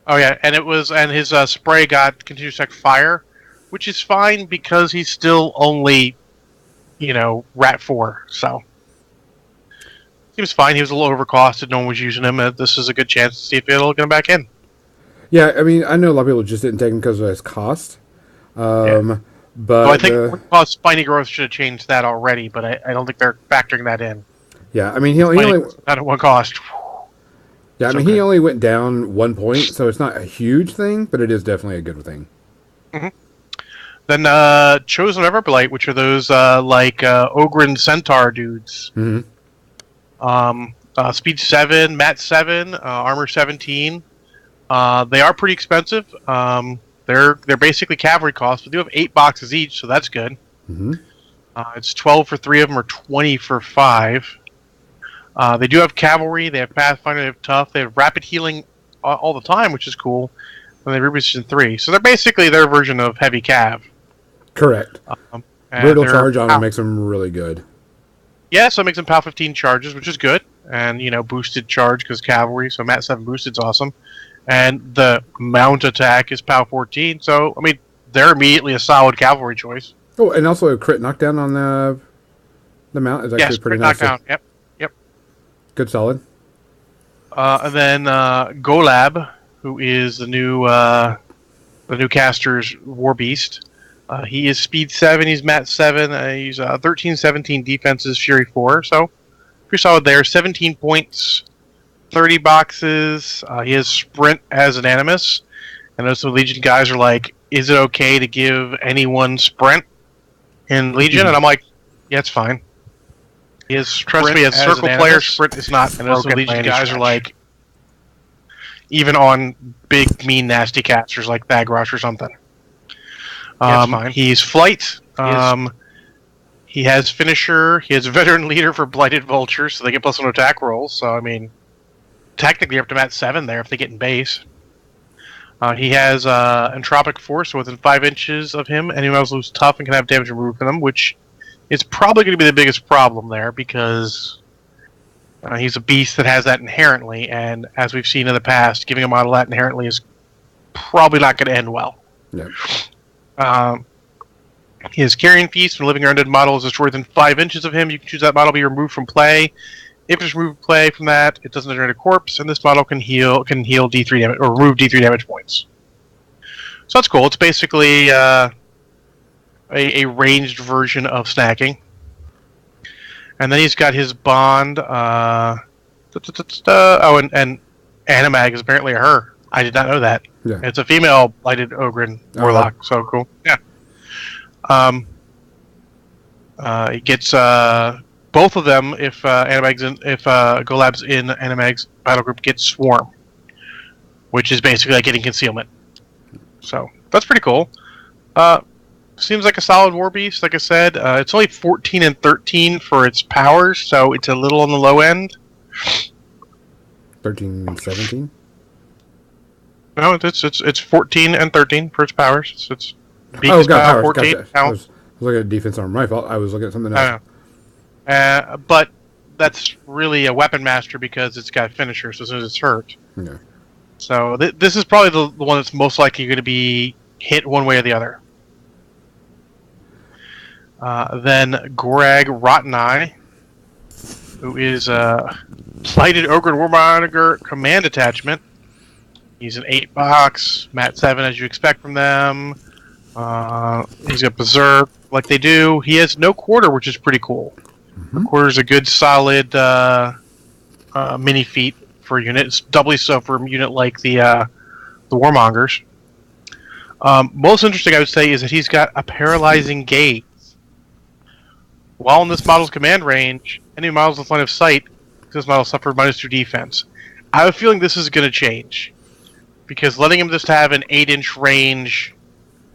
Oh, yeah. And his spray got continuous attack fire, which is fine because he's still only, Rat 4. So, he was fine. He was a little overcosted. No one was using him. This is a good chance to see if it'll get him back in.
Yeah, I mean, I know a lot of people just didn't take him because of his cost. But
I think Spiny Growth should have changed that already, but I don't think they're factoring that in.
Yeah, I mean, he only
not at one cost.
Yeah, I mean, he only went down 1 point, so it's not a huge thing, but it is definitely a good thing.
Mm-hmm. Then Chosen Everblight, which are those Ogren Centaur dudes.
Mm-hmm.
Speed 7, mat 7, armor 17. They are pretty expensive. They're basically cavalry costs, but they do have 8 boxes each, so that's good.
Mm-hmm.
It's 12 for 3 of them, or 20 for 5. They do have cavalry. They have Pathfinder. They have tough. They have rapid healing all the time, which is cool. And they have resistance 3. So they're basically their version of heavy cav.
Correct.
And
Brutal
they're
charge on him makes him really good.
Yeah, so it makes him POW 15 charges, which is good. And, boosted charge because cavalry, so Mat 7 boosted's awesome. And the mount attack is POW 14, so, they're immediately a solid cavalry choice.
Oh, and also a crit knockdown on the mount is actually pretty nice.
Knockdown, yep.
Good solid.
And then Golab, who is the new caster's War Beast. He is speed 7, he's mat 7, he's 13-17 defenses, Fury 4, so pretty solid there. 17 points, 30 boxes. He has sprint as an animus. I know some Legion guys are like, is it okay to give anyone sprint in Legion? And I'm like, yeah, it's fine. He has, trust me, as circle player, sprint is not. And those Legion guys are like, even on big, mean, nasty casters like Thagrosh or something. Fine. He's flight. He has finisher. He has veteran leader for blighted vultures, so they get +1 attack rolls. So technically up to mat 7 there if they get in base. He has entropic force, so within 5 inches of him, any models lose tough and can have damage removed from them, which is probably going to be the biggest problem there because he's a beast that has that inherently, and as we've seen in the past, giving a model that inherently is probably not going to end well.
Yeah.
His Carrion Feast, when a living or undead model is destroyed within 5 inches of him, you can choose that model to be removed from play. If it's removed from play from that, it doesn't generate a corpse, and this model can heal D3 damage or remove D3 damage points. So that's cool. It's basically a ranged version of snacking. And then he's got his bond. And Animag is apparently a her. I did not know that.
Yeah.
It's a female blighted Ogren Warlock. So cool. Yeah. He gets both of them if Golab's in Animag's battle group gets Swarm, which is basically like getting concealment. So that's pretty cool. Seems like a solid War Beast. Like I said, it's only 14 and 13 for its powers, so it's a little on the low end.
13, 17?
No, it's 14 and 13 for its powers. So it's
Beast power
14.
Gotcha. I was looking at defense arm rifle. I was looking at something else.
But that's really a weapon master because it's got finisher, so as soon as it's hurt.
Yeah.
So this is probably the one that's most likely going to be hit one way or the other. Then Gorag Rotten Eye, who is a Blighted Ogre Warmahordes command attachment. He's an 8-box, mat 7 as you expect from them. He's got Berserk like they do. He has no quarter, which is pretty cool. Mm-hmm. Quarter is a good solid mini feat for a unit. It's doubly so for a unit like the Warmongers. Most interesting, I would say, is that he's got a paralyzing gaze. While in this model's command range, any models with line of sight, this model suffered -2 defense. I have a feeling this is going to change. Because letting him just have an 8-inch range,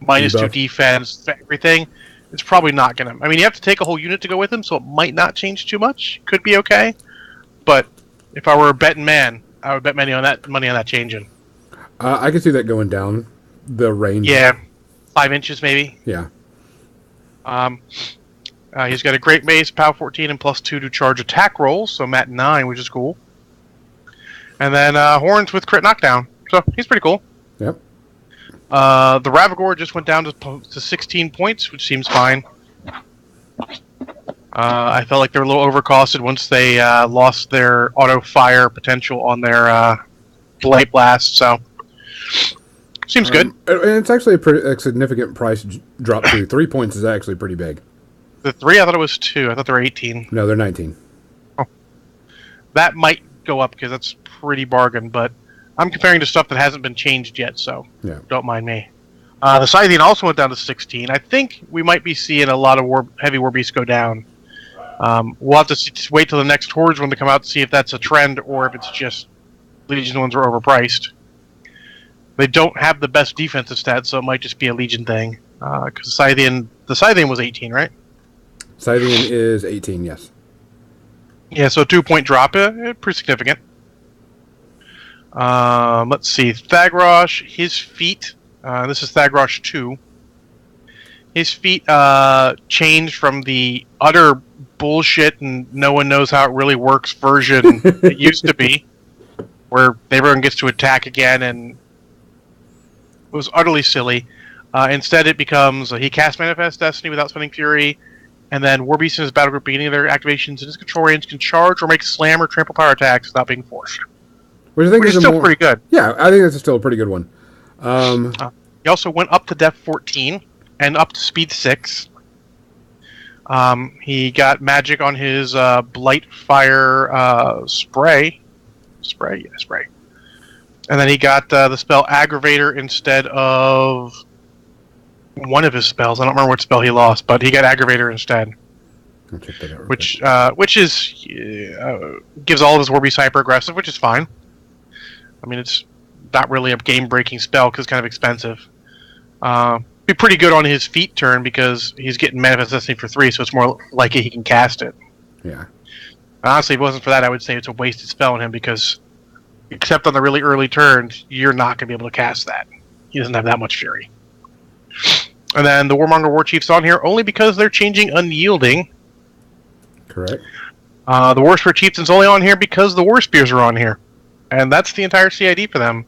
-2 defense, everything, it's probably not going to... you have to take a whole unit to go with him, so it might not change too much. Could be okay. But if I were a betting man, I would bet money on that changing.
I can see that going down the range.
Yeah. 5 inches, maybe.
Yeah.
He's got a great mace, POW 14, and +2 to charge attack rolls, so mat 9, which is cool. And then horns with crit knockdown. So he's pretty cool.
Yep.
The Ravagore just went down to 16 points, which seems fine. I felt like they were a little overcosted once they lost their auto fire potential on their Blight Blast, so seems good.
And it's actually a significant price drop too. 3 points is actually pretty big.
The 3, I thought it was 2. I thought they were 18.
No, they're 19.
Oh. That might go up because that's pretty bargain, but I'm comparing to stuff that hasn't been changed yet, so don't mind me. The Scythian also went down to 16. I think we might be seeing a lot of heavy War Beasts go down. We'll have to wait till the next Hordes one to come out to see if that's a trend or if it's just Legion ones are overpriced. They don't have the best defensive stats, so it might just be a Legion thing. Because the Scythian was 18, right?
Scythian is 18, yes.
Yeah, so a 2-point drop, pretty significant. Let's see, Thagrosh, his feat, this is Thagrosh 2. his feat changed from the utter bullshit and no one knows how it really works version it used to be, where everyone gets to attack again, and it was utterly silly. Instead, it becomes he casts Manifest Destiny without spending Fury, and then Warbeast and his battle group beginning of their activations in his control range can charge or make slam or trample power attacks without being forced.
Which I think
Which is still pretty good.
Yeah, I think that's still a pretty good one.
He also went up to depth 14 and up to speed 6. He got magic on his Blight Fire spray. Spray. And then he got the spell Aggravator instead of one of his spells. I don't remember what spell he lost, but he got Aggravator instead.
I'll check that out.
Which gives all of his Warbeast hyper aggressive, which is fine. I mean, it's not really a game-breaking spell because it's kind of expensive. Be pretty good on his feet turn because he's getting Manifest Destiny for 3, so it's more likely he can cast it.
Yeah.
Honestly, if it wasn't for that, I would say it's a wasted spell on him because, except on the really early turns, you're not going to be able to cast that. He doesn't have that much Fury. And then the Warmonger War Chief's on here only because they're changing Unyielding.
Correct.
The Warspear Chieftain's only on here because the Warspears are on here. And that's the entire CID for them.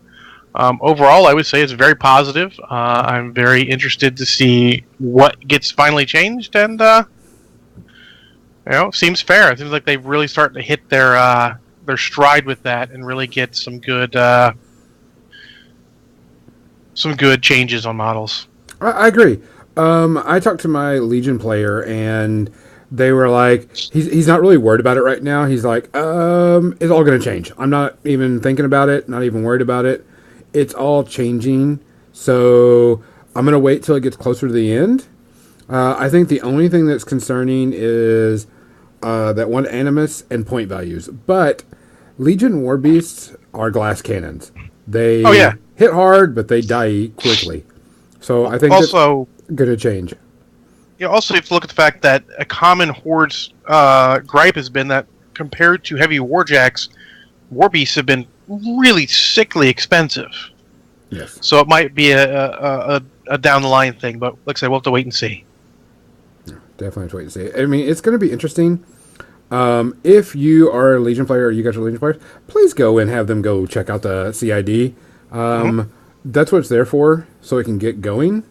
Overall, I would say it's very positive. I'm very interested to see what gets finally changed, and seems fair. It seems like they've really started to hit their stride with that, and really get some good changes on models.
I agree. I talked to my Legion player, and they were like, he's not really worried about it right now. He's like, it's all going to change. I'm not even thinking about it, not even worried about it. It's all changing, so I'm going to wait till it gets closer to the end. I think the only thing that's concerning is that one Animus and point values. But Legion Warbeasts are glass cannons. They hit hard, but they die quickly. So I think also that's going to change.
Also, you have to look at the fact that a common Horde's gripe has been that compared to heavy warjacks, Warbeasts have been really sickly expensive.
Yes.
So it might be a down the line thing, but like I said, we'll have to wait and see.
Yeah, definitely have to wait and see. I mean, it's going to be interesting. If you are a Legion player or you guys are Legion players, please go and have them go check out the CID. That's what it's there for, so it can get going.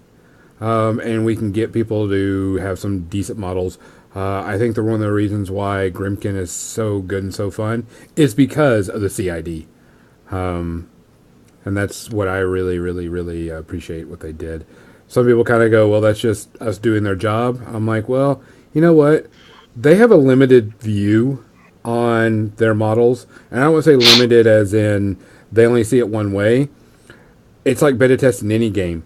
And we can get people to have some decent models. I think one of the reasons why Grimkin is so good and so fun is because of the CID. And that's what I really, really, really appreciate what they did. Some people kind of go, well, that's just us doing their job. I'm like, well, you know what? They have a limited view on their models. And I don't want to say limited as in they only see it one way. It's like beta testing any game.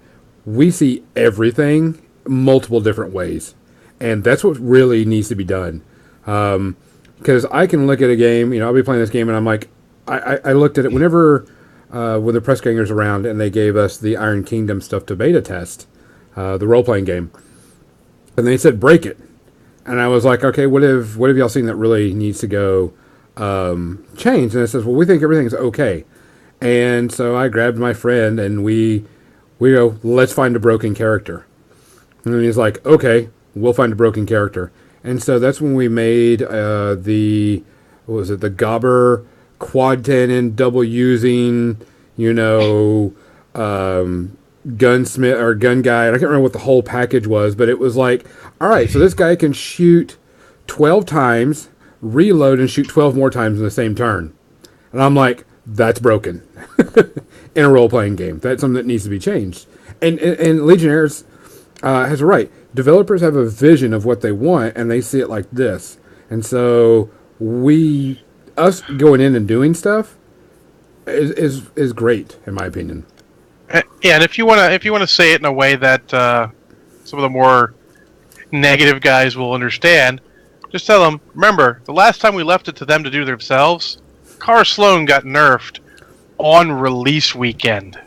We see everything multiple different ways. And that's what really needs to be done. Because I can look at a game, I'll be playing this game and I'm like, I looked at it whenever when the press gangers around and they gave us the Iron Kingdom stuff to beta test, the role-playing game. And they said, break it. And I was like, okay, what have y'all seen that really needs to go change? And it says, well, we think everything's okay. And so I grabbed my friend and we go, let's find a broken character. And he's like, okay, we'll find a broken character. And so that's when we made the Gobber quad cannon double using, gunsmith or gun guy. I can't remember what the whole package was, but it was like, all right, so this guy can shoot 12 times, reload, and shoot 12 more times in the same turn. And I'm like, that's broken in a role-playing game. That's something that needs to be changed. And Legionnaires has a right. Developers have a vision of what they want, and they see it like this. And so us going in and doing stuff is great, in my opinion.
Yeah, and if you want to say it in a way that some of the more negative guys will understand, just tell them, remember, the last time we left it to them to do themselves, Car Sloan got nerfed on release weekend.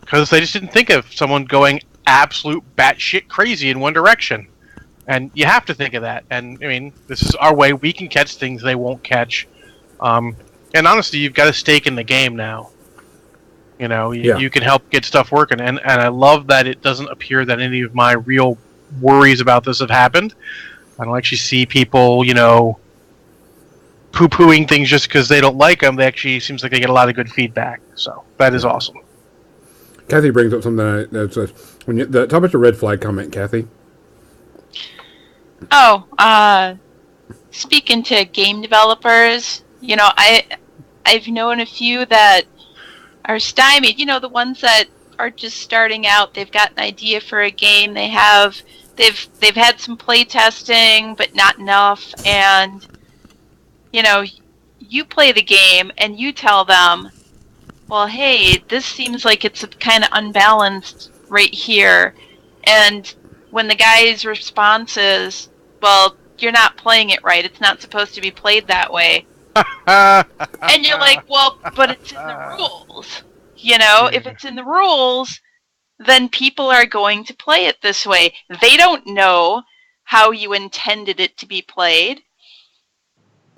Because they just didn't think of someone going absolute batshit crazy in one direction. And you have to think of that. And, I mean, this is our way. We can catch things they won't catch. And honestly, you've got a stake in the game now.
Yeah.
You can help get stuff working, and I love that it doesn't appear that any of my real worries about this have happened. I don't actually see people, poo-pooing things just because they don't like them. They actually seems like they get a lot of good feedback, so that is awesome.
Kathy brings up something that says talk about your red flag comment, Kathy.
Oh, speaking to game developers, I've known a few that are stymied. The ones that are just starting out. They've got an idea for a game. They've had some play testing, but not enough. And you play the game and you tell them, well, hey, this seems like it's kind of unbalanced right here. And when the guy's response is, well, you're not playing it right. It's not supposed to be played that way. And you're like, well, but it's in the rules. If it's in the rules, then people are going to play it this way. They don't know how you intended it to be played.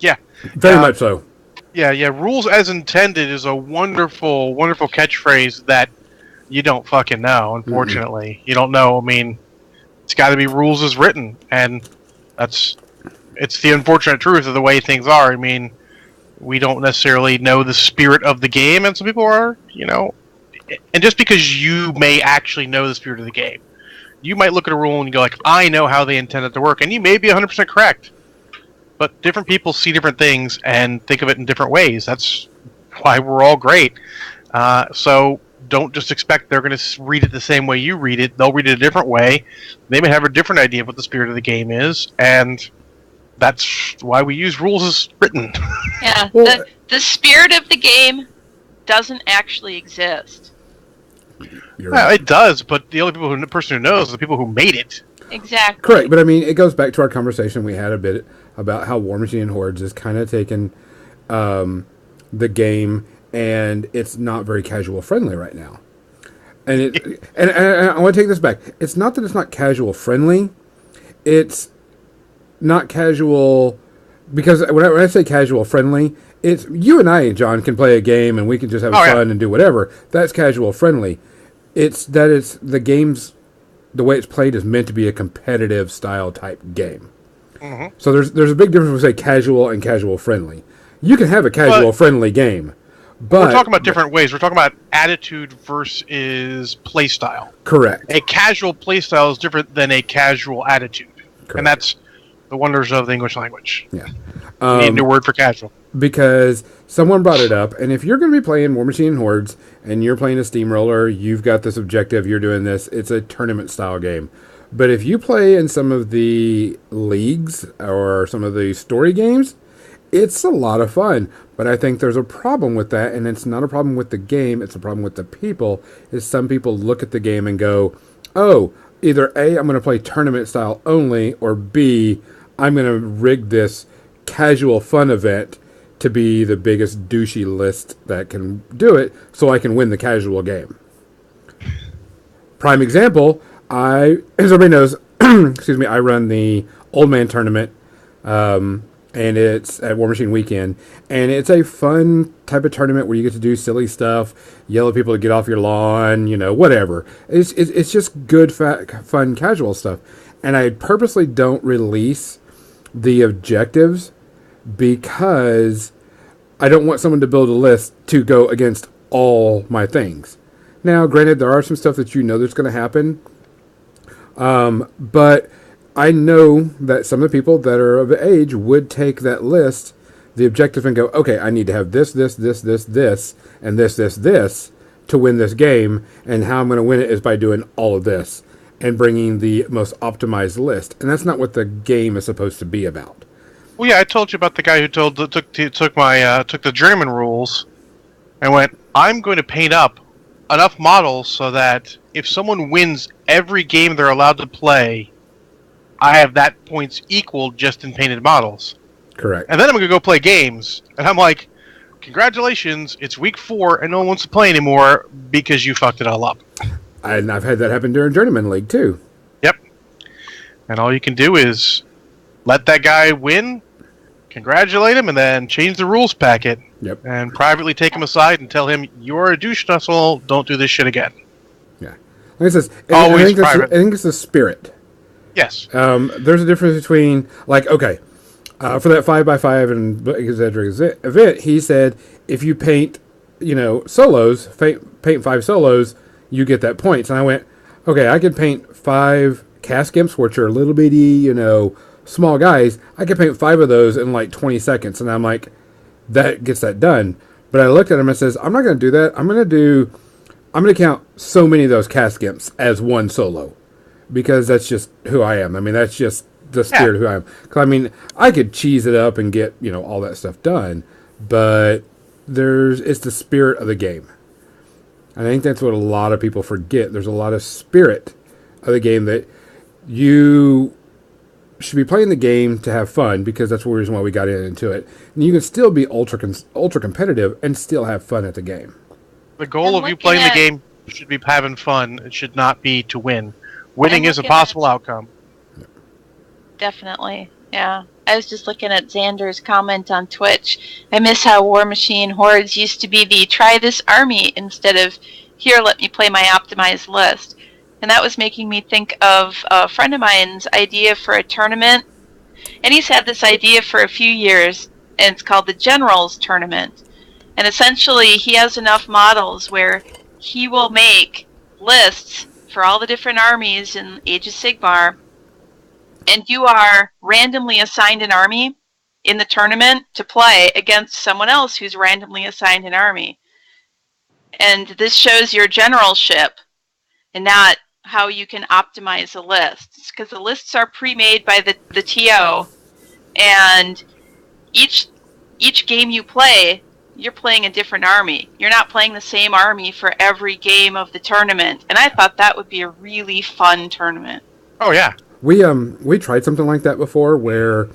Yeah.
Very much so.
Yeah. Rules as intended is a wonderful, wonderful catchphrase that you don't fucking know, unfortunately. You don't know. I mean, it's got to be rules as written, and it's the unfortunate truth of the way things are. I mean, we don't necessarily know the spirit of the game, and some people are, and just because you may actually know the spirit of the game, you might look at a rule and go like, I know how they intend it to work, and you may be 100% correct. But different people see different things and think of it in different ways. That's why we're all great. So don't just expect they're going to read it the same way you read it. They'll read it a different way. They may have a different idea of what the spirit of the game is, and that's why we use rules as written.
Yeah, well, the spirit of the game doesn't actually exist.
Right.
It does, but the only person who knows is the people who made it.
Exactly.
Correct, but I mean, it goes back to our conversation we had a bit about how Warmahordes is kind of taken the game, and it's not very casual friendly right now. And and I want to take this back. It's not that it's not casual friendly. It's not casual because when I say casual friendly, it's you and I, John, can play a game and we can just have fun and do whatever. That's casual friendly. It's the game's the way it's played is meant to be a competitive style type game. Mm-hmm. So there's a big difference between say casual and casual friendly. You can have a casual friendly game, but
we're talking about different ways. We're talking about attitude versus play style.
Correct.
A casual play style is different than a casual attitude, and that's the wonders of the English language.
Yeah,
you need a new word for casual.
Because someone brought it up, and if you're going to be playing Warmahordes and you're playing a steamroller, you've got this objective, you're doing this, it's a tournament style game. But if you play in some of the leagues or some of the story games, it's a lot of fun. But I think there's a problem with that, and it's not a problem with the game, it's a problem with the people, is some people look at the game and go, oh, either A, I'm going to play tournament style only, or B, I'm going to rig this casual fun event to be the biggest douchey list that can do it so I can win the casual game. Prime example, as everybody knows, excuse me, I run the Old Man Tournament, and it's at War Machine Weekend, and it's a fun type of tournament where you get to do silly stuff, yell at people to get off your lawn, whatever. It's just good, fun, casual stuff. And I purposely don't release the objectives because I don't want someone to build a list to go against all my things. Now, granted, there are some stuff that that's going to happen, but I know that some of the people that are of age would take that list, the objective, and go, okay, I need to have this, this, this, this, this, and this, this, this to win this game, and how I'm going to win it is by doing all of this and bringing the most optimized list. And that's not what the game is supposed to be about.
Well, yeah, I told you about the guy who took the journeyman rules and went, I'm going to paint up enough models so that if someone wins every game they're allowed to play, I have that points equal just in painted models.
Correct.
And then I'm going to go play games. And I'm like, congratulations, it's week 4 and no one wants to play anymore because you fucked it all up.
And I've had that happen during Journeyman League, too.
Yep. And all you can do is let that guy win, congratulate him, and then change the rules packet.
Yep.
and privately take him aside and tell him, "You're a douche nuzzle. Don't do this shit again."
Yeah. Like I says,
Always
I
private.
think it's the spirit.
Yes.
There's a difference between, like, okay, for that 5x5 and event, he said if you paint, solos, paint 5 solos, you get that points. And I went, okay, I can paint 5 cast imps, which are little bitty, small guys. I can paint 5 of those in like 20 seconds. And I'm like, that gets that done. But I looked at him and says, I'm not going to do that. I'm going to count so many of those cast imps as one solo. Because that's just who I am. I mean, that's just the spirit of who I am. Because, I mean, I could cheese it up and get, all that stuff done. But it's the spirit of the game. And I think that's what a lot of people forget. There's a lot of spirit of the game that you should be playing the game to have fun, because that's the reason why we got into it. And you can still be ultra competitive and still have fun at the game.
The goal of you playing the game should be having fun. It should not be to win. Winning is a possible outcome.
Definitely, yeah. I was just looking at Xander's comment on Twitch. I miss how Warmahordes used to be the try this army instead of here, let me play my optimized list. And that was making me think of a friend of mine's idea for a tournament. And he's had this idea for a few years, and it's called the Generals Tournament. And essentially, he has enough models where he will make lists for all the different armies in Age of Sigmar, and you are randomly assigned an army in the tournament to play against someone else who's randomly assigned an army. And this shows your generalship and not how you can optimize a list. Because the lists are pre-made by the TO, and each game you play, you're playing a different army. You're not playing the same army for every game of the tournament. And I thought that would be a really fun tournament.
Oh, yeah.
We tried something like that before where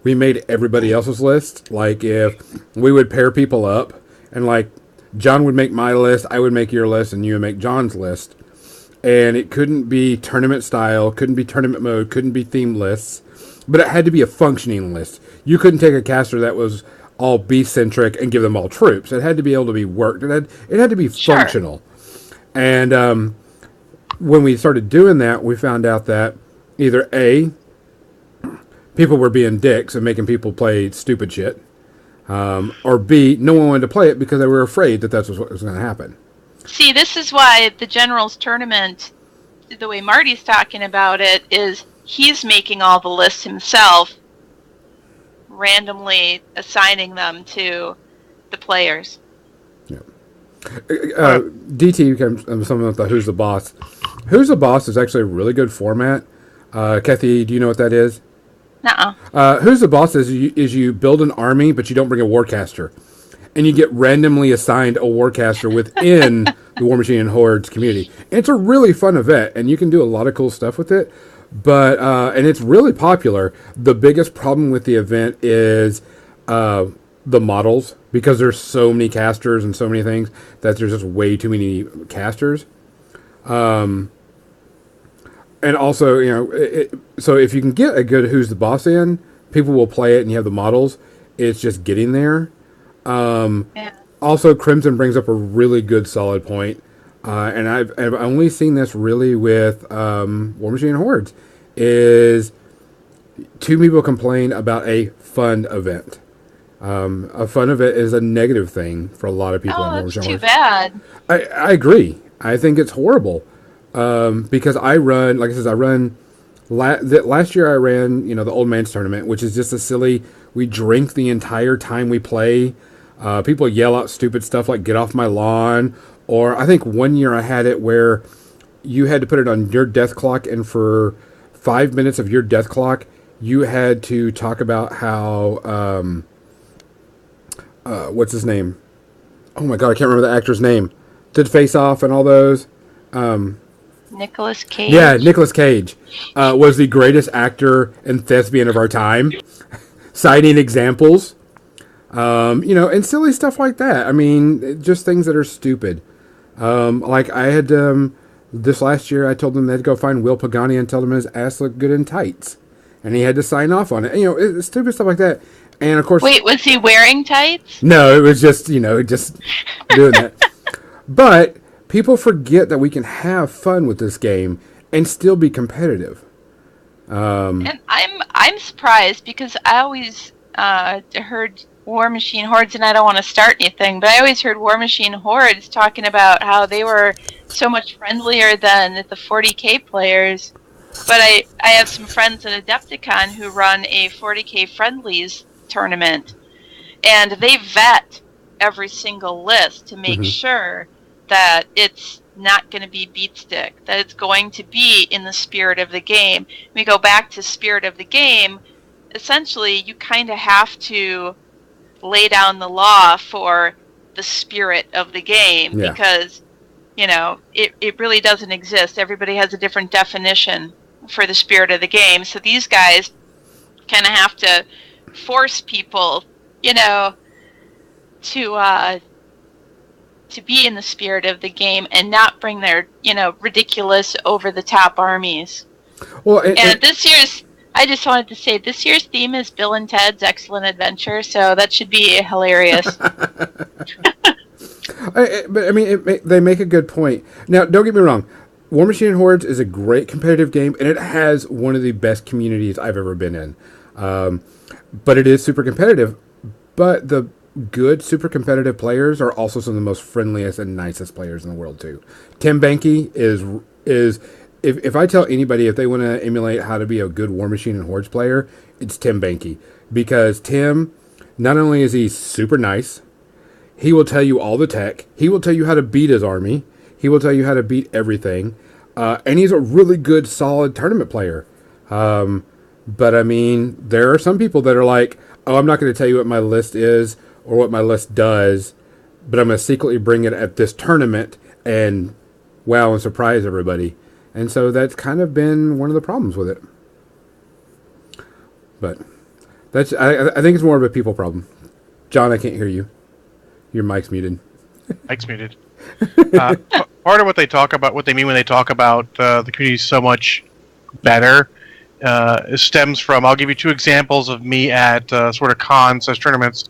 we made everybody else's list. Like, if we would pair people up, and like John would make my list, I would make your list, and you would make John's list. And it couldn't be tournament style, couldn't be tournament mode, couldn't be theme lists, but it had to be a functioning list. You couldn't take a caster that was all beast-centric and give them all troops. It had to be able to be worked. It had to be functional. And when we started doing that, we found out that either A, people were being dicks and making people play stupid shit, or B, no one wanted to play it because they were afraid that that's what was going to happen.
See, this is why the Generals Tournament, the way Marty's talking about it, is he's making all the lists himself, randomly assigning them to the players.
Yeah. DT comes something with the Who's the Boss. Who's the Boss is actually a really good format. Kathy, do you know what that is?
Nuh-uh.
Who's the Boss is you build an army, but you don't bring a warcaster. And you get randomly assigned a warcaster within the War Machine and Hordes community. And it's a really fun event, and you can do a lot of cool stuff with it. But and it's really popular. The biggest problem with the event is the models, because there's so many casters and so many things that there's just way too many casters. And also, so if you can get a good Who's the Boss in, people will play it, and you have the models. It's just getting there.
Yeah.
Also, Crimson brings up a really good solid point. And I've only seen this really with War Machine and Hordes, is two people complain about a fun event. A fun event is a negative thing for a lot of people.
Oh,
in War
that's
Machine
too
Hordes.
bad.
I agree. I think it's horrible. Because I run, like I said, last year I ran, the Old Man's Tournament, which is just a silly, we drink the entire time we play. People yell out stupid stuff like, get off my lawn. Or I think one year I had it where you had to put it on your death clock, and for 5 minutes of your death clock, you had to talk about how, what's his name? Oh my God, I can't remember the actor's name. Did Face Off and all those.
Nicolas Cage.
Yeah, Nicolas Cage was the greatest actor and thespian of our time, citing examples, and silly stuff like that. I mean, just things that are stupid. Like I had this last year, I told them they had to go find Will Pagani and tell him his ass looked good in tights, and he had to sign off on it. It's stupid stuff like that. And of course,
Wait, was he wearing tights?
no, it was just just doing that. But people forget that we can have fun with this game and still be competitive.
And I'm surprised because I always heard War Machine Hordes, and I don't want to start anything, but I always heard War Machine Hordes talking about how they were so much friendlier than the 40K players. But I have some friends at Adepticon who run a 40K friendlies tournament, and they vet every single list to make sure that it's not going to be beat stick, that it's going to be in the spirit of the game. We go back to spirit of the game. Essentially, you kind of have to lay down the law for the spirit of the game because, it really doesn't exist. Everybody has a different definition for the spirit of the game. So these guys kind of have to force people, to be in the spirit of the game and not bring their, ridiculous over-the-top armies.
Well,
and this year's, I just wanted to say, this year's theme is Bill and Ted's Excellent Adventure, so that should be hilarious.
But I mean, they make a good point. Now, don't get me wrong. War Machine Hordes is a great competitive game, and it has one of the best communities I've ever been in. But it is super competitive. But the good super competitive players are also some of the most friendliest and nicest players in the world too. Tim Banky is if I tell anybody if they want to emulate how to be a good War Machine and Hordes player, it's Tim Banky, because Tim, not only is he super nice, he will tell you all the tech, he will tell you how to beat his army, he will tell you how to beat everything, and he's a really good solid tournament player. But I mean, there are some people that are like, oh, I'm not going to tell you what my list is or what my list does, but I'm going to secretly bring it at this tournament and wow and surprise everybody. And so that's kind of been one of the problems with it. But I think it's more of a people problem. John, I can't hear you. Your mic's muted.
Mic's muted. Part of what they talk about, what they mean when they talk about the community so much better, stems from, I'll give you two examples of me at sort of cons as tournaments.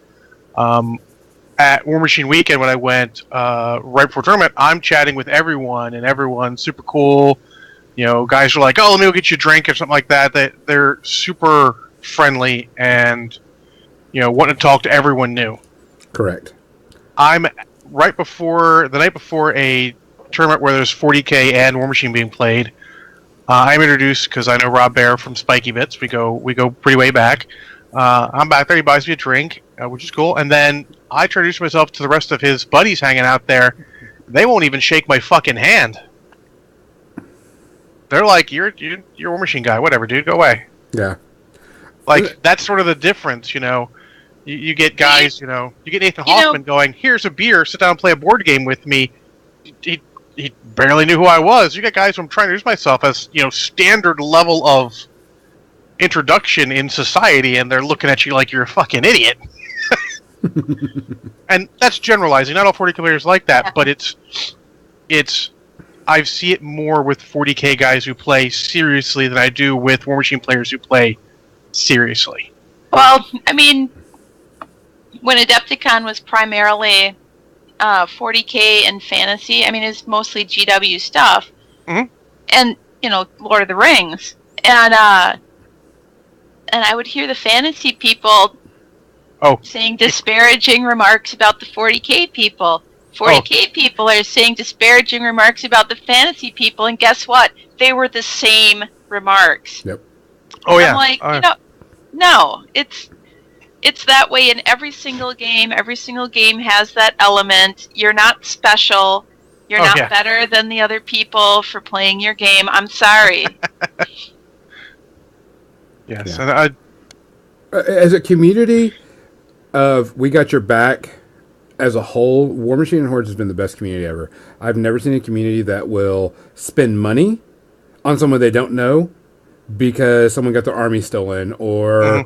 At War Machine Weekend, when I went right before tournament, I'm chatting with everyone, and everyone's super cool. Guys are like, oh, let me go get you a drink or something like that. They're super friendly and, want to talk to everyone new.
Correct.
I'm right before, the night before a tournament where there's 40K and War Machine being played. I'm introduced because I know Rob Bear from Spiky Bits. We go pretty way back. I'm back there. He buys me a drink, which is cool. And then I introduce myself to the rest of his buddies hanging out there. They won't even shake my fucking hand. They're like, "You're a War Machine guy. Whatever, dude. Go away."
Yeah.
Like, that's sort of the difference, You get guys, you get Nathan Hoffman going, "Here's a beer. Sit down and play a board game with me." He barely knew who I was. You got guys who I'm trying to introduce myself as, standard level of introduction in society, and they're looking at you like you're a fucking idiot. And that's generalizing. Not all 40K players like that, but it's I see it more with 40K guys who play seriously than I do with War Machine players who play seriously.
Well, I mean, when Adepticon was primarily 40K and fantasy, I mean, it's mostly GW stuff.
Mm-hmm.
And, Lord of the Rings. And I would hear the fantasy people saying disparaging remarks about the 40K people. 40K people are saying disparaging remarks about the fantasy people, and guess what? They were the same remarks.
Yep.
Oh, yeah.
I'm like, no, it's that way in every single game. Every single game has that element. You're not special. You're not better than the other people for playing your game. I'm sorry.
Yes.
Yeah.
And
as a community of We Got Your Back, as a whole, War Machine and Hordes has been the best community ever. I've never seen a community that will spend money on someone they don't know because someone got their army stolen, or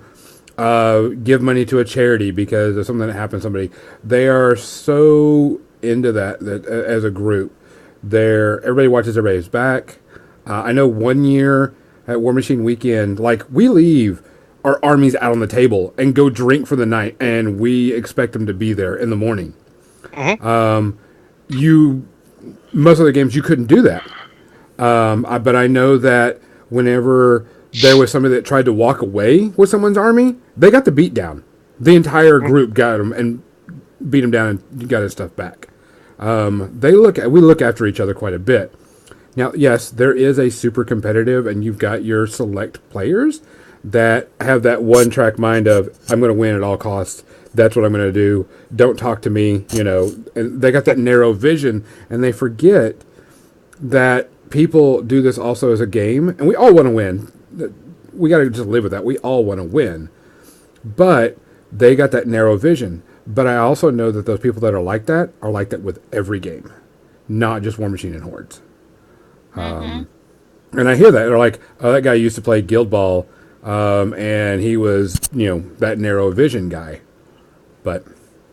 give money to a charity because of something that happened to somebody. They are so into that as a group. Everybody watches everybody's back. I know one year at War Machine Weekend, we leave our armies out on the table and go drink for the night, and we expect them to be there in the morning. Most of the games you couldn't do that. But I know that whenever there was somebody that tried to walk away with someone's army, they got the beat down. The entire group got him and beat him down and got his stuff back. We look after each other quite a bit. Now, yes, there is a super competitive, and you've got your select players that have that one-track mind of, I'm going to win at all costs. That's what I'm going to do. Don't talk to me. And they got that narrow vision, and they forget that people do this also as a game, and we all want to win. We got to just live with that. We all want to win. But they got that narrow vision. But I also know that those people that are like that with every game, not just War Machine and Hordes. And I hear that. They're like, oh, that guy used to play Guild Ball, and he was, that narrow vision guy. But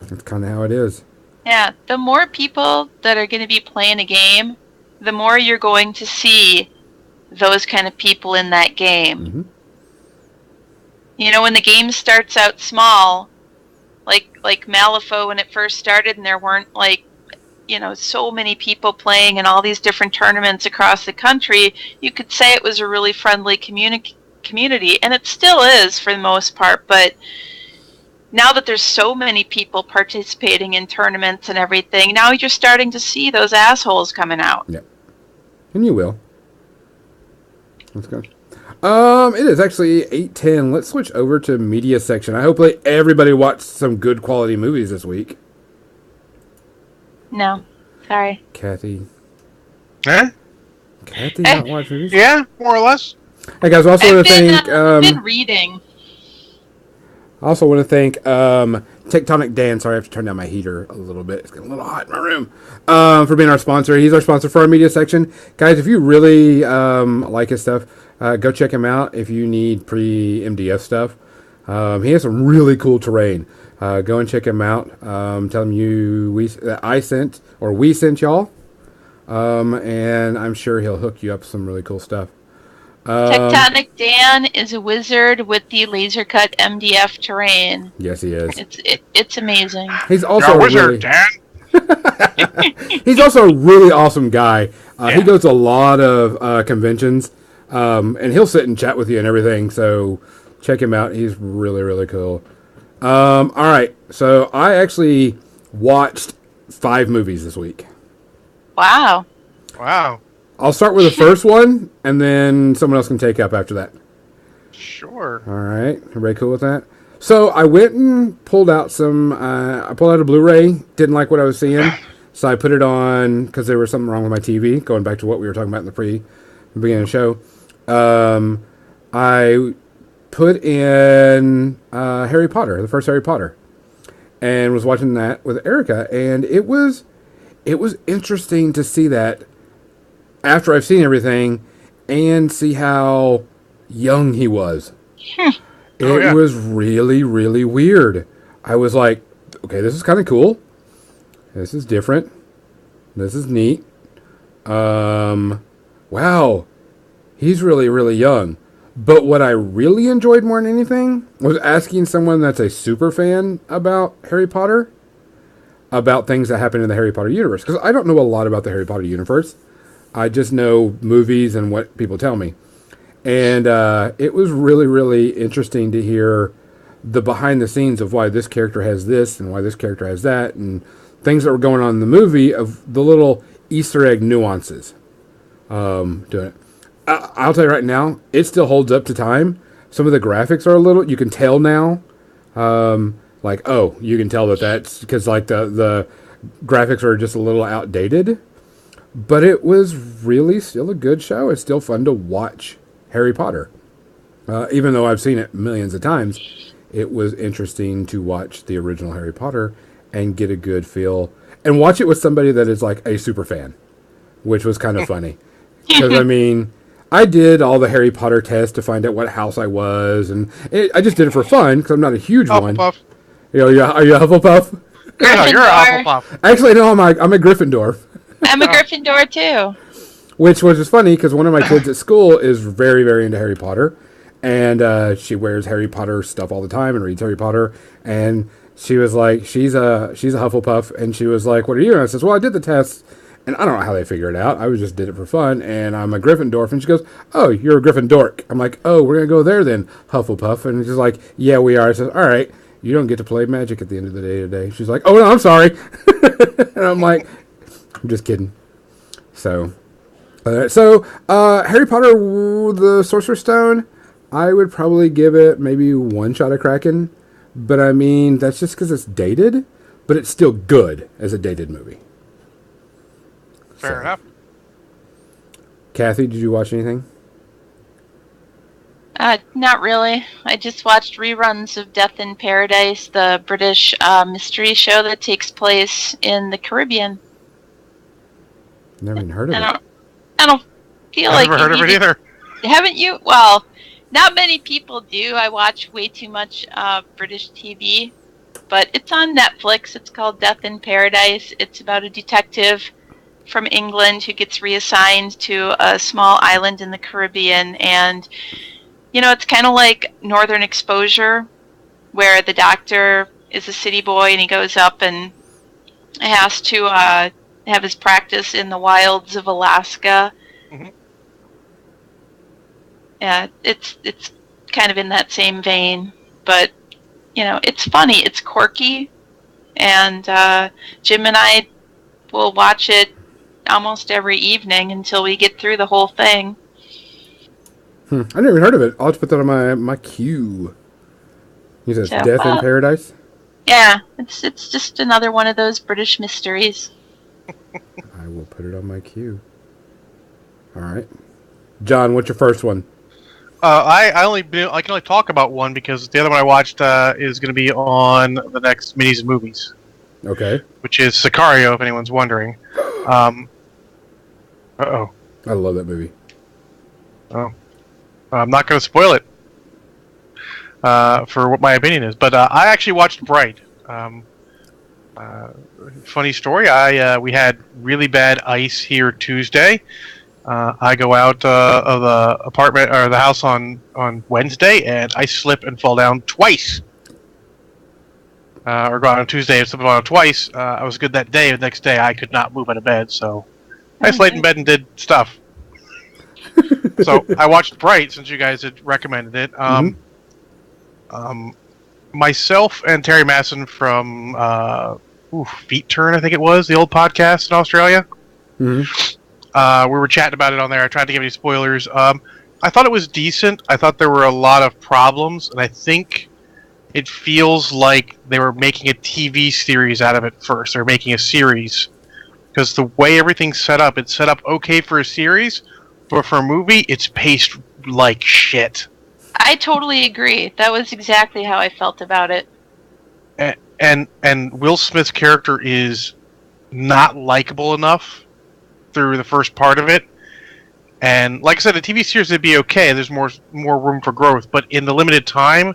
that's kind of how it is.
Yeah, the more people that are going to be playing a game, the more you're going to see those kind of people in that game. When the game starts out small, like Malifaux when it first started, and there weren't so many people playing in all these different tournaments across the country, you could say it was a really friendly community, and it still is for the most part, but now that there's so many people participating in tournaments and everything, now you're starting to see those assholes coming out.
Yeah. And you will. Let's go. It is actually 8:10. Let's switch over to media section. I hope everybody watched some good quality movies this week.
No. Sorry.
Kathy.
Huh?
Kathy not watch movies?
Yeah, more or less.
Hey guys, I also want to thank
I've been reading.
I also want to thank Tectonic Dan. Sorry, I have to turn down my heater a little bit. It's getting a little hot in my room. For being our sponsor. He's our sponsor for our media section. Guys, if you really like his stuff, go check him out if you need pre-MDF stuff. He has some really cool terrain. Go and check him out. Tell him we sent y'all. And I'm sure he'll hook you up with some really cool stuff.
Tectonic Dan is a wizard with the laser cut MDF terrain.
Yes, he is.
It's amazing.
He's also
a wizard, Dan.
He's also a really awesome guy. He goes to a lot of conventions, and he'll sit and chat with you and everything. So check him out. He's really, really cool. All right. So I actually watched 5 movies this week.
Wow.
I'll start with the first one, and then someone else can take up after that.
Sure.
All right. Everybody cool with that? So I went and pulled out I pulled out a Blu-ray. Didn't like what I was seeing, so I put it on because there was something wrong with my TV. Going back to what we were talking about in the beginning of the show. I put in Harry Potter, the first Harry Potter, and was watching that with Erica, and it was interesting to see that after I've seen everything and see how young he was. It was really, really weird. I was like, okay, this is kind of cool. This is different. This is neat. Wow. He's really, really young. But what I really enjoyed more than anything was asking someone that's a super fan about Harry Potter about things that happen in the Harry Potter universe. Because I don't know a lot about the Harry Potter universe. I just know movies and what people tell me. And it was really, really interesting to hear the behind the scenes of why this character has this and why this character has that, and things that were going on in the movie, of the little Easter egg nuances. Doing it. I'll tell you right now, it still holds up to time. Some of the graphics are a little, you can tell now. You can tell that's because the graphics are just a little outdated. But it was really still a good show. It's still fun to watch Harry Potter. Even though I've seen it millions of times, it was interesting to watch the original Harry Potter and get a good feel. And watch it with somebody that is like a super fan, which was kind of funny. Because, I did all the Harry Potter tests to find out what house I was. And I just did it for fun because I'm not a huge one.
Hufflepuff.
Are you a Hufflepuff?
No, you're a Hufflepuff.
Actually, no, I'm a Gryffindor.
I'm a Gryffindor too.
Which was just funny because one of my kids at school is very, very into Harry Potter. and she wears Harry Potter stuff all the time and reads Harry Potter. And she was like, she's a Hufflepuff, and she was like, "What are you?" And I says, "Well, I did the test, and I don't know how they figure it out. I was just did it for fun, and I'm a Gryffindor." And she goes, "Oh, you're a Gryffindork." I'm like, "Oh, we're gonna go there then, Hufflepuff." And she's like, "Yeah, we are." I says, "All right, you don't get to play Magic at the end of the day today." She's like, "Oh no, I'm sorry," and I'm like, "I'm just kidding." So, Harry Potter, the Sorcerer's Stone, I would probably give it maybe one shot of Kraken. But I mean, that's just because it's dated, but it's still good as a dated movie.
Fair enough.
Kathy, did you watch anything?
Not really. I just watched reruns of Death in Paradise, the British mystery show that takes place in the Caribbean.
Never even heard of it.
I don't feel
I've
like
never heard of it either.
Haven't you? Well, not many people do. I watch way too much British TV, but it's on Netflix. It's called Death in Paradise. It's about a detective from England who gets reassigned to a small island in the Caribbean, and it's kind of like Northern Exposure, where the doctor is a city boy and he goes up and has to have his practice in the wilds of Alaska.
Mm-hmm.
Yeah, it's kind of in that same vein, but it's funny, it's quirky, and Jim and I will watch it almost every evening until we get through the whole thing.
I never even heard of it. I'll have to put that on my queue. You said
So,
Death in Paradise?
Yeah, it's just another one of those British mysteries.
I will put it on my queue. All right. John, what's your first one?
I can only talk about one because the other one I watched is going to be on the next minis and movies.
Okay.
Which is Sicario, if anyone's wondering. Uh-oh.
I love that movie.
Oh. I'm not going to spoil it for what my opinion is, but I actually watched Bright. Funny story. We had really bad ice here Tuesday. I go out of the apartment or the house on Wednesday, and I slip and fall down twice. Or go out on Tuesday and slip and fall down twice. I was good that day. The next day, I could not move out of bed, so I just laid in bed and did stuff. So I watched Bright since you guys had recommended it. Myself and Terry Masson from Feet Turn, I think it was, the old podcast in Australia.
Mm-hmm.
We were chatting about it on there. I tried to give any spoilers. I thought it was decent. I thought there were a lot of problems, and I think it feels like they were making a TV series out of it first. They're making a series. Because the way everything's set up, it's set up okay for a series, but for a movie, it's paced like shit.
I totally agree. That was exactly how I felt about it.
And Will Smith's character is not likable enough through the first part of it. And like I said, the TV series would be okay. There's more room for growth. But in the limited time,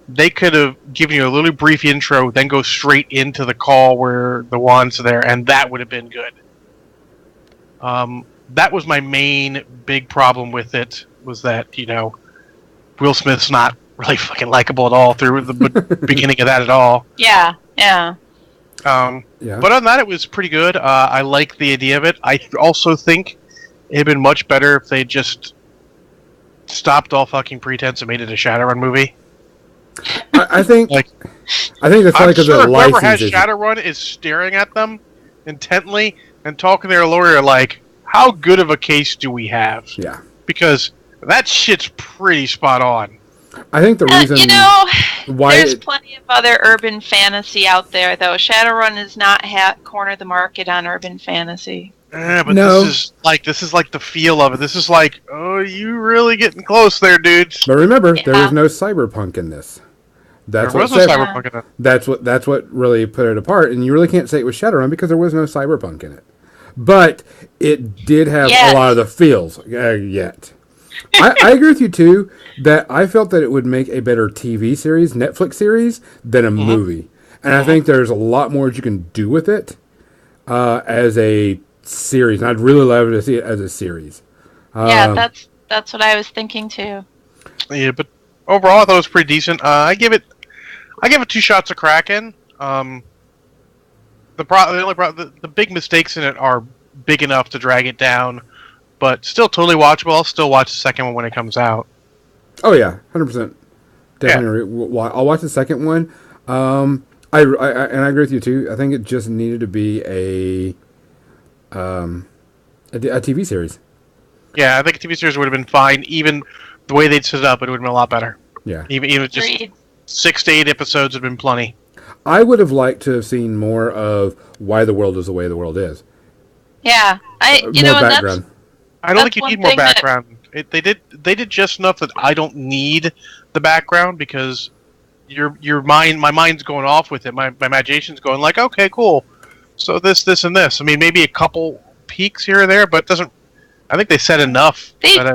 they could have given you a little brief intro, then go straight into the call where the wand's there, and that would have been good. That was my main big problem with it, was that, Will Smith's not really fucking likable at all through the beginning of that at all.
Yeah.
Yeah.
But other than that, it was pretty good. I like the idea of it. I also think it'd been much better if they just stopped all fucking pretense and made it a Shadowrun movie.
I think that's
I'm
like
sure
the
whoever has
license.
Shadowrun is staring at them intently and talking to their lawyer like, how good of a case do we have?
Yeah.
Because that shit's pretty spot on.
I think the reason why
there's plenty of other urban fantasy out there, though. Shadowrun does not corner the market on urban fantasy.
But
No.
this is like the feel of it. This is like, oh, you really getting close there, dudes.
But remember, there was no cyberpunk in this.
There was no cyberpunk in it.
That's what really put it apart, and you really can't say it was Shadowrun because there was no cyberpunk in it. But it did have a lot of the feels yet. I agree with you too that I felt that it would make a better TV series, Netflix series, than a movie, and I think there's a lot more that you can do with it as a series. And I'd really love to see it as a series.
Yeah, that's what I was thinking too.
Yeah, but overall, I thought it was pretty decent. I give it 2 shots of Kraken. The big mistakes in it are big enough to drag it down, but still totally watchable. I'll still watch the second one when it comes out.
Oh yeah, 100%.
Yeah.
Definitely. I'll watch the second one. And I agree with you too. I think it just needed to be a TV series.
Yeah, I think a TV series would have been fine. Even the way they'd set it up, it would have been a lot better.
Yeah.
Even just
Agreed.
6 to 8 episodes would have been plenty.
I would have liked to have seen more of why the world is the way the world is.
Yeah,
More
and
background.
I don't
That's
think you
one
need more
thing that-
background. They did just enough that I don't need the background because my mind's going off with it. My imagination's going like, okay, cool. So this, and this. I mean, maybe a couple peaks here or there, but it doesn't. I think they said enough.
They
cover.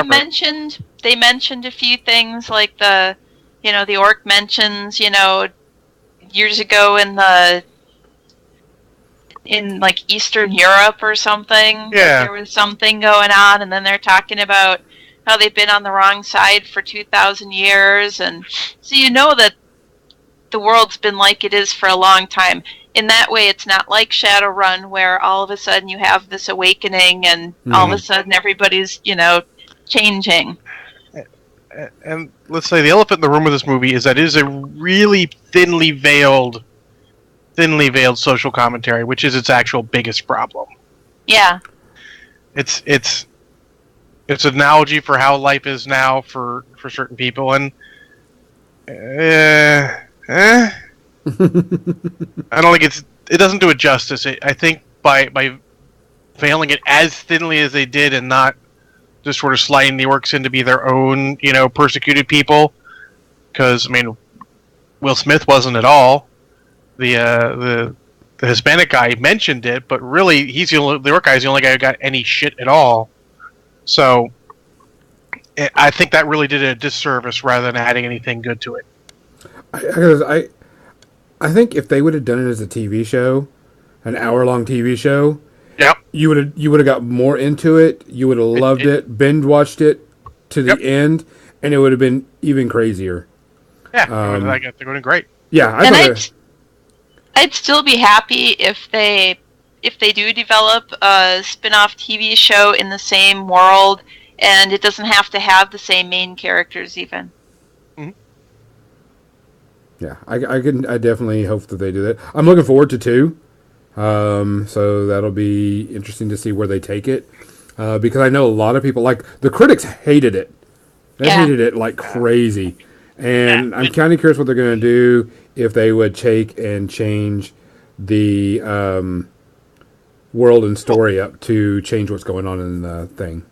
mentioned a few things like the orc mentions years ago in like Eastern Europe or something.
Yeah.
There was something going on, and then they're talking about how they've been on the wrong side for 2,000 years, and so that the world's been like it is for a long time. In that way, it's not like Shadowrun, where all of a sudden you have this awakening, and all of a sudden everybody's changing.
And let's say the elephant in the room with this movie is that it is a really thinly veiled social commentary, which is its actual biggest problem.
Yeah.
It's an analogy for how life is now for certain people, and I don't think it doesn't do it justice. I think by veiling it as thinly as they did and not just sort of sliding the orcs in to be their own, persecuted people. Because, I mean, Will Smith wasn't at all. The Hispanic guy mentioned it, but really, the orc guy is the only guy who got any shit at all. So, I think that really did a disservice rather than adding anything good to it.
I think if they would have done it as a TV show, an hour-long TV show,
Yep.
you would have got more into it. You would have loved it, binge watched it to the end, and it would have been even crazier.
Yeah, I guess they're going great.
Yeah,
I'd still be happy if they do develop a spin-off TV show in the same world, and it doesn't have to have the same main characters even.
Yeah, I definitely hope that they do that. I'm looking forward to 2. So that'll be interesting to see where they take it. Because I know a lot of people, like, the critics hated it. They hated it like crazy. And I'm kind of curious what they're going to do if they would take and change the world and story up to change what's going on in the thing.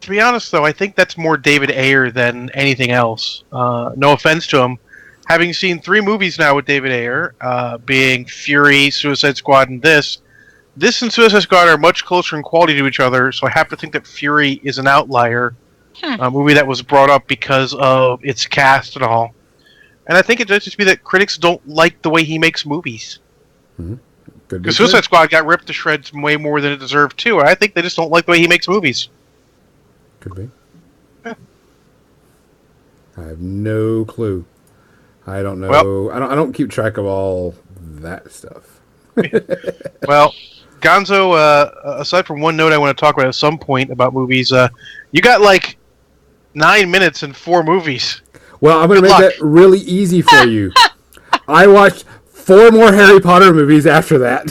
To be honest, though, I think that's more David Ayer than anything else. No offense to him. Having seen 3 movies now with David Ayer, being Fury, Suicide Squad, and this and Suicide Squad are much closer in quality to each other, so I have to think that Fury is an outlier. A movie that was brought up because of its cast and all. And I think it does just be that critics don't like the way he makes movies. Because Suicide Squad got ripped to shreds way more than it deserved, too. I think they just don't like the way he makes movies.
Could be. Yeah. I have no clue. I don't know. Well, I don't keep track of all that stuff.
Well, Gonzo, aside from one note I want to talk about at some point about movies, you got like 9 minutes and 4 movies.
Well, I'm going to make that really easy for you. I watched 4 more Harry Potter movies after that.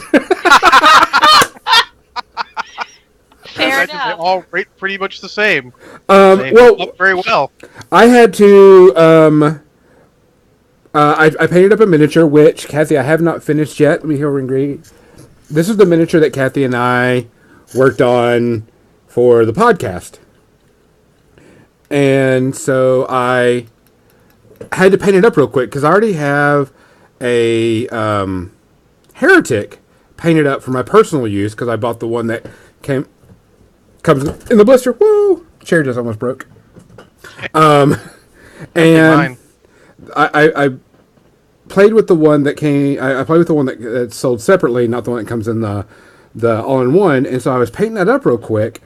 Fair enough.
They all rate pretty much the same.
They
well, very well.
I had to. I painted up a miniature, which, Kathy, I have not finished yet. Let me hear ingredients. This is the miniature that Kathy and I worked on for the podcast. And so I had to paint it up real quick because I already have a Heretic painted up for my personal use because I bought the one that comes in the blister. Woo! Chair just almost broke. And I played with the one that came. I played with the one that's sold separately, not the one that comes in the all-in-one. And so I was painting that up real quick,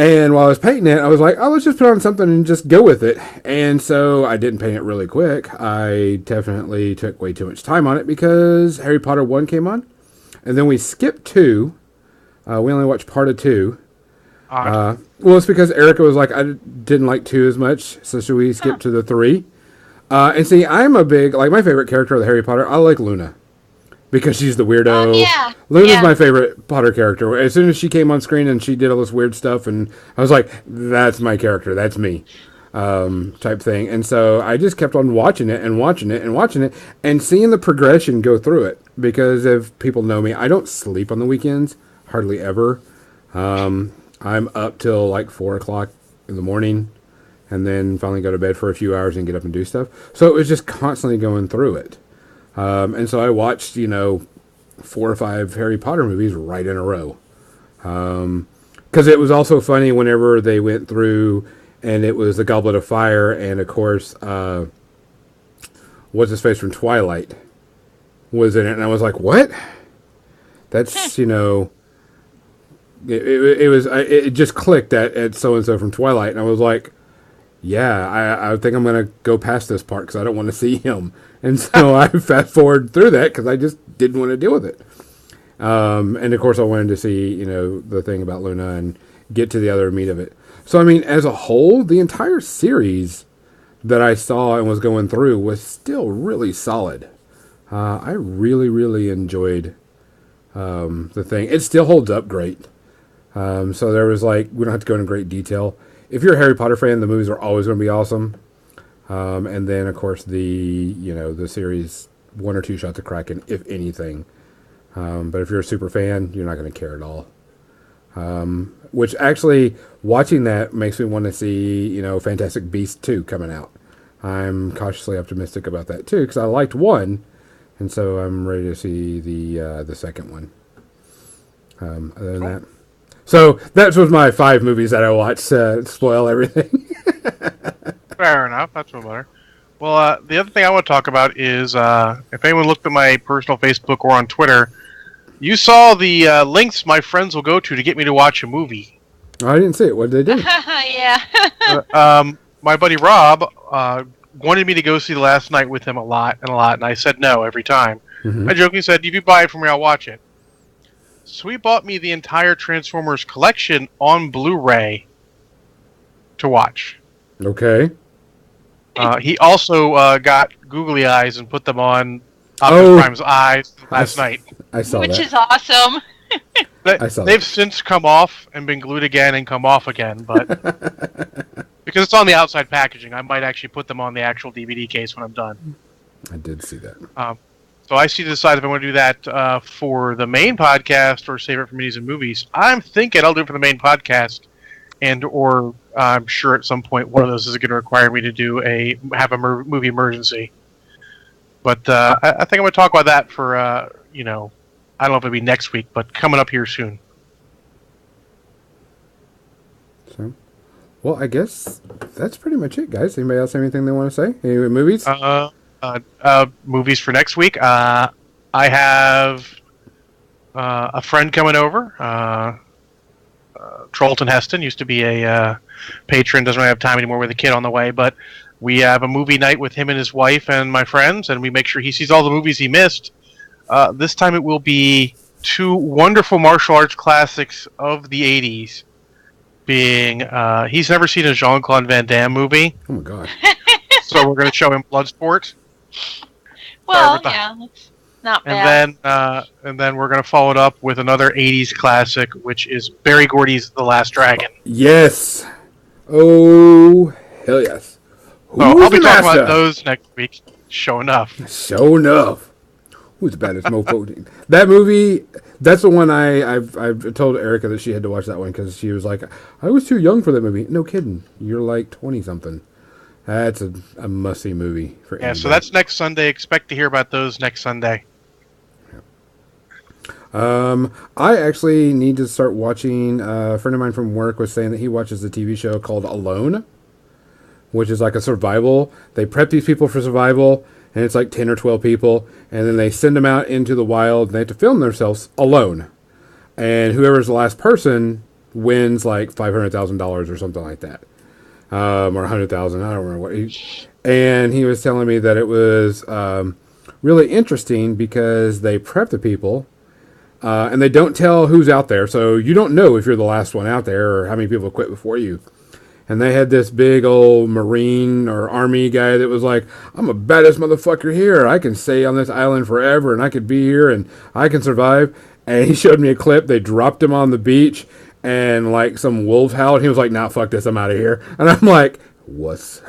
And while I was painting it, I was like, oh, let's just put on something and just go with it. And so I didn't paint it really quick. I definitely took way too much time on it because Harry Potter 1 came on. And then we skipped 2. We only watched part of 2. Well, it's because Erica was like, I didn't like 2 as much, so we skip to the 3. And see, I'm a big, like, my favorite character of the Harry Potter, I like Luna. Because she's the weirdo.
Yeah.
Luna's my favorite Potter character. As soon as she came on screen and she did all this weird stuff, and I was like, that's my character, that's me, type thing. And so I just kept on watching it and watching it and watching it and seeing the progression go through it. Because if people know me, I don't sleep on the weekends, hardly ever. I'm up till like 4 o'clock in the morning and then finally go to bed for a few hours and get up and do stuff. So it was just constantly going through it. And so I watched, 4 or 5 Harry Potter movies right in a row. Because it was also funny whenever they went through and it was the Goblet of Fire and, of course, what's his face from Twilight was in it. And I was like, what? That's, it just clicked at so-and-so from Twilight. And I was like, yeah, I think I'm going to go past this part because I don't want to see him. And so I fast forward through that because I just didn't want to deal with it. And of course I wanted to see, the thing about Luna and get to the other meat of it. So, I mean, as a whole, the entire series that I saw and was going through was still really solid. I really, really enjoyed the thing. It still holds up great. So there was we don't have to go into great detail. If you're a Harry Potter fan, the movies are always going to be awesome. And then, of course, the series, 1 or 2 shots of Kraken, if anything. But if you're a super fan, you're not going to care at all. Which actually, watching that makes me want to see, Fantastic Beasts 2 coming out. I'm cautiously optimistic about that, too, because I liked 1. And so I'm ready to see the second one. Other than that. So that was my 5 movies that I watched to spoil everything.
Fair enough. That's no matter. Well, the other thing I want to talk about is if anyone looked at my personal Facebook or on Twitter, you saw the links my friends will go to get me to watch a movie.
Oh, I didn't see it. What did they do?
Yeah.
My buddy Rob wanted me to go see The Last Night with him a lot, and I said no every time.
Mm-hmm.
I jokingly said, if you buy it for me, I'll watch it. So he bought me the entire Transformers collection on Blu-ray to watch.
Okay.
He also got googly eyes and put them on Optimus Prime's eyes last night.
I saw that.
Which is awesome.
They've since come off and been glued again and come off again, but because it's on the outside packaging, I might actually put them on the actual DVD case when I'm done.
I did see that.
So I see to decide if I want to do that for the main podcast or save it for minis and movies. I'm thinking I'll do it for the main podcast, or I'm sure at some point one of those is going to require me to have a movie emergency. But I think I'm going to talk about that for I don't know if it'll be next week, but coming up here soon.
So, well, I guess that's pretty much it, guys. Anybody else have anything they want to say? Any movies?
Movies for next week. I have a friend coming over. Trollton Heston used to be a patron, doesn't really have time anymore with a kid on the way, but we have a movie night with him and his wife and my friends, and we make sure he sees all the movies he missed. This time it will be 2 wonderful martial arts classics of the 80s, being he's never seen a Jean-Claude Van Damme movie.
Oh my god.
So we're going to show him Bloodsport.
Well, yeah, that's not bad.
And then we're going to follow it up with another 80s classic, which is Barry Gordy's The Last Dragon.
Yes. Oh, hell yes.
So I'll be talking about those next week. Show enough.
Show enough. Who's the baddest mofo? That movie, that's the one I've told Erica that she had to watch that one because she was like, I was too young for that movie. No kidding. You're like 20-something. That's a must-see movie for anybody.
So that's next Sunday. Expect to hear about those next Sunday.
I actually need to start watching. A friend of mine from work was saying that he watches a TV show called Alone, which is like a survival. They prep these people for survival, and it's like 10 or 12 people, and then they send them out into the wild, and they have to film themselves alone. And whoever's the last person wins like $500,000 or something like that, or 100,000. I don't remember what. And he was telling me that it was really interesting because they prep the people. And they don't tell who's out there, so you don't know if you're the last one out there or how many people quit before you. And they had this big old Marine or Army guy that was like, I'm the baddest motherfucker here. I can stay on this island forever, and I could be here, and I can survive. And he showed me a clip. They dropped him on the beach, and like some wolves howled. He was like, nah, fuck this. I'm out of here. And I'm like, wuss.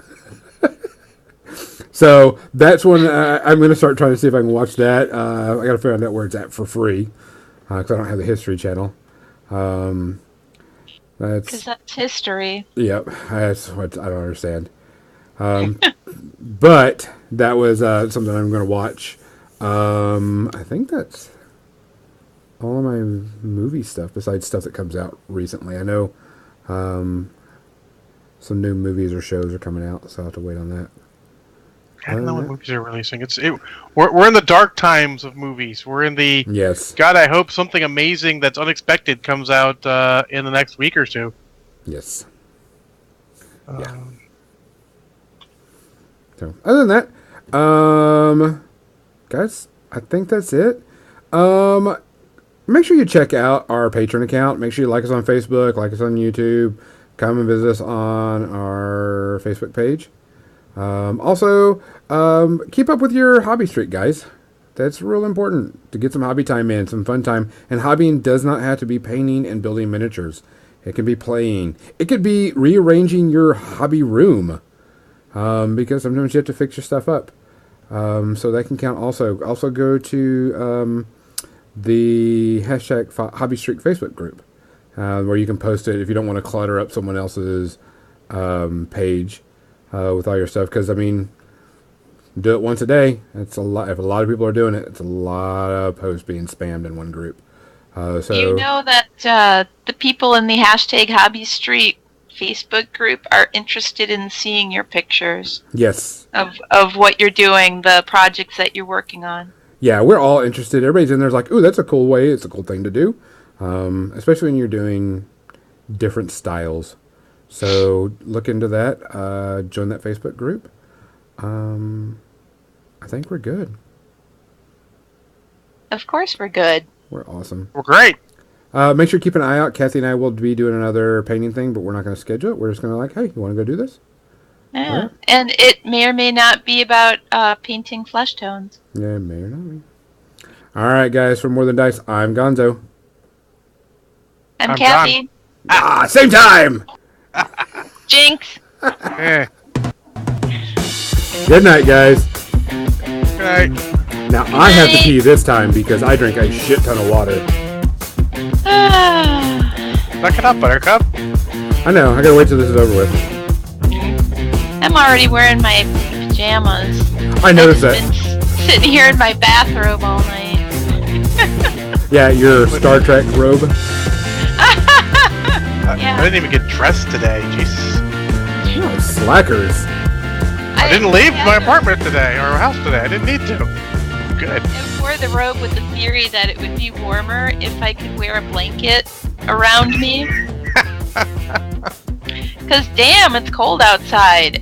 So that's when I'm going to start trying to see if I can watch that. I got to find out where it's at for free. Because I don't have the History Channel.
Because that's history.
Yep, that's what I don't understand. But that was something I'm going to watch. I think that's all of my movie stuff, besides stuff that comes out recently. I know some new movies or shows are coming out, so I'll have to wait on that.
I don't know what movies are releasing. We're in the dark times of movies. We're in the
yes.
God, I hope something amazing that's unexpected comes out in the next week or two.
Yes. Yeah. So other than that, guys, I think that's it. Make sure you check out our Patreon account. Make sure you like us on Facebook, like us on YouTube. Come and visit us on our Facebook page. Also, keep up with your hobby streak, guys. That's real important to get some hobby time in, some fun time. And hobbying does not have to be painting and building miniatures. It can be playing. It could be rearranging your hobby room, because sometimes you have to fix your stuff up. So that can count also. Also go to the hashtag Hobby Streak Facebook group, where you can post it if you don't want to clutter up someone else's page. With all your stuff, because I mean, do it once a day. It's a lot. If a lot of people are doing it, it's a lot of posts being spammed in one group. So
you know that the people in the hashtag Hobby Street Facebook group are interested in seeing your pictures.
Yes.
Of what you're doing, the projects that you're working on.
Yeah, we're all interested. Everybody's in there like, ooh, that's a cool way. It's a cool thing to do, especially when you're doing different styles. So look into that. Join that Facebook group. I think we're good.
Of course we're good.
We're awesome.
We're great.
Make sure to keep an eye out. Kathy and I will be doing another painting thing, but we're not going to schedule it. We're just going to like, hey, you want to go do this?
Yeah.
Right.
And it may or may not be about painting flesh tones.
Yeah, it may or not be. All right, guys. For More Than Dice, I'm Gonzo.
I'm Kathy.
Same time!
Jinx.
Eh.
Good night, guys.
Good night.
Now, I have to pee this time because I drink a shit ton of water.
Suck it up, Buttercup.
I know. I gotta wait till this is over with.
I'm already wearing my pajamas.
I noticed
I've
that.
been sitting here in my bathrobe all night.
Yeah, your Star Trek robe.
Yeah.
I didn't even get dressed today. Jesus.
Oh, slackers.
I didn't leave my apartment today or house today. I didn't need to. Good.
I wore the robe with the theory that it would be warmer if I could wear a blanket around me. Because damn, it's cold outside.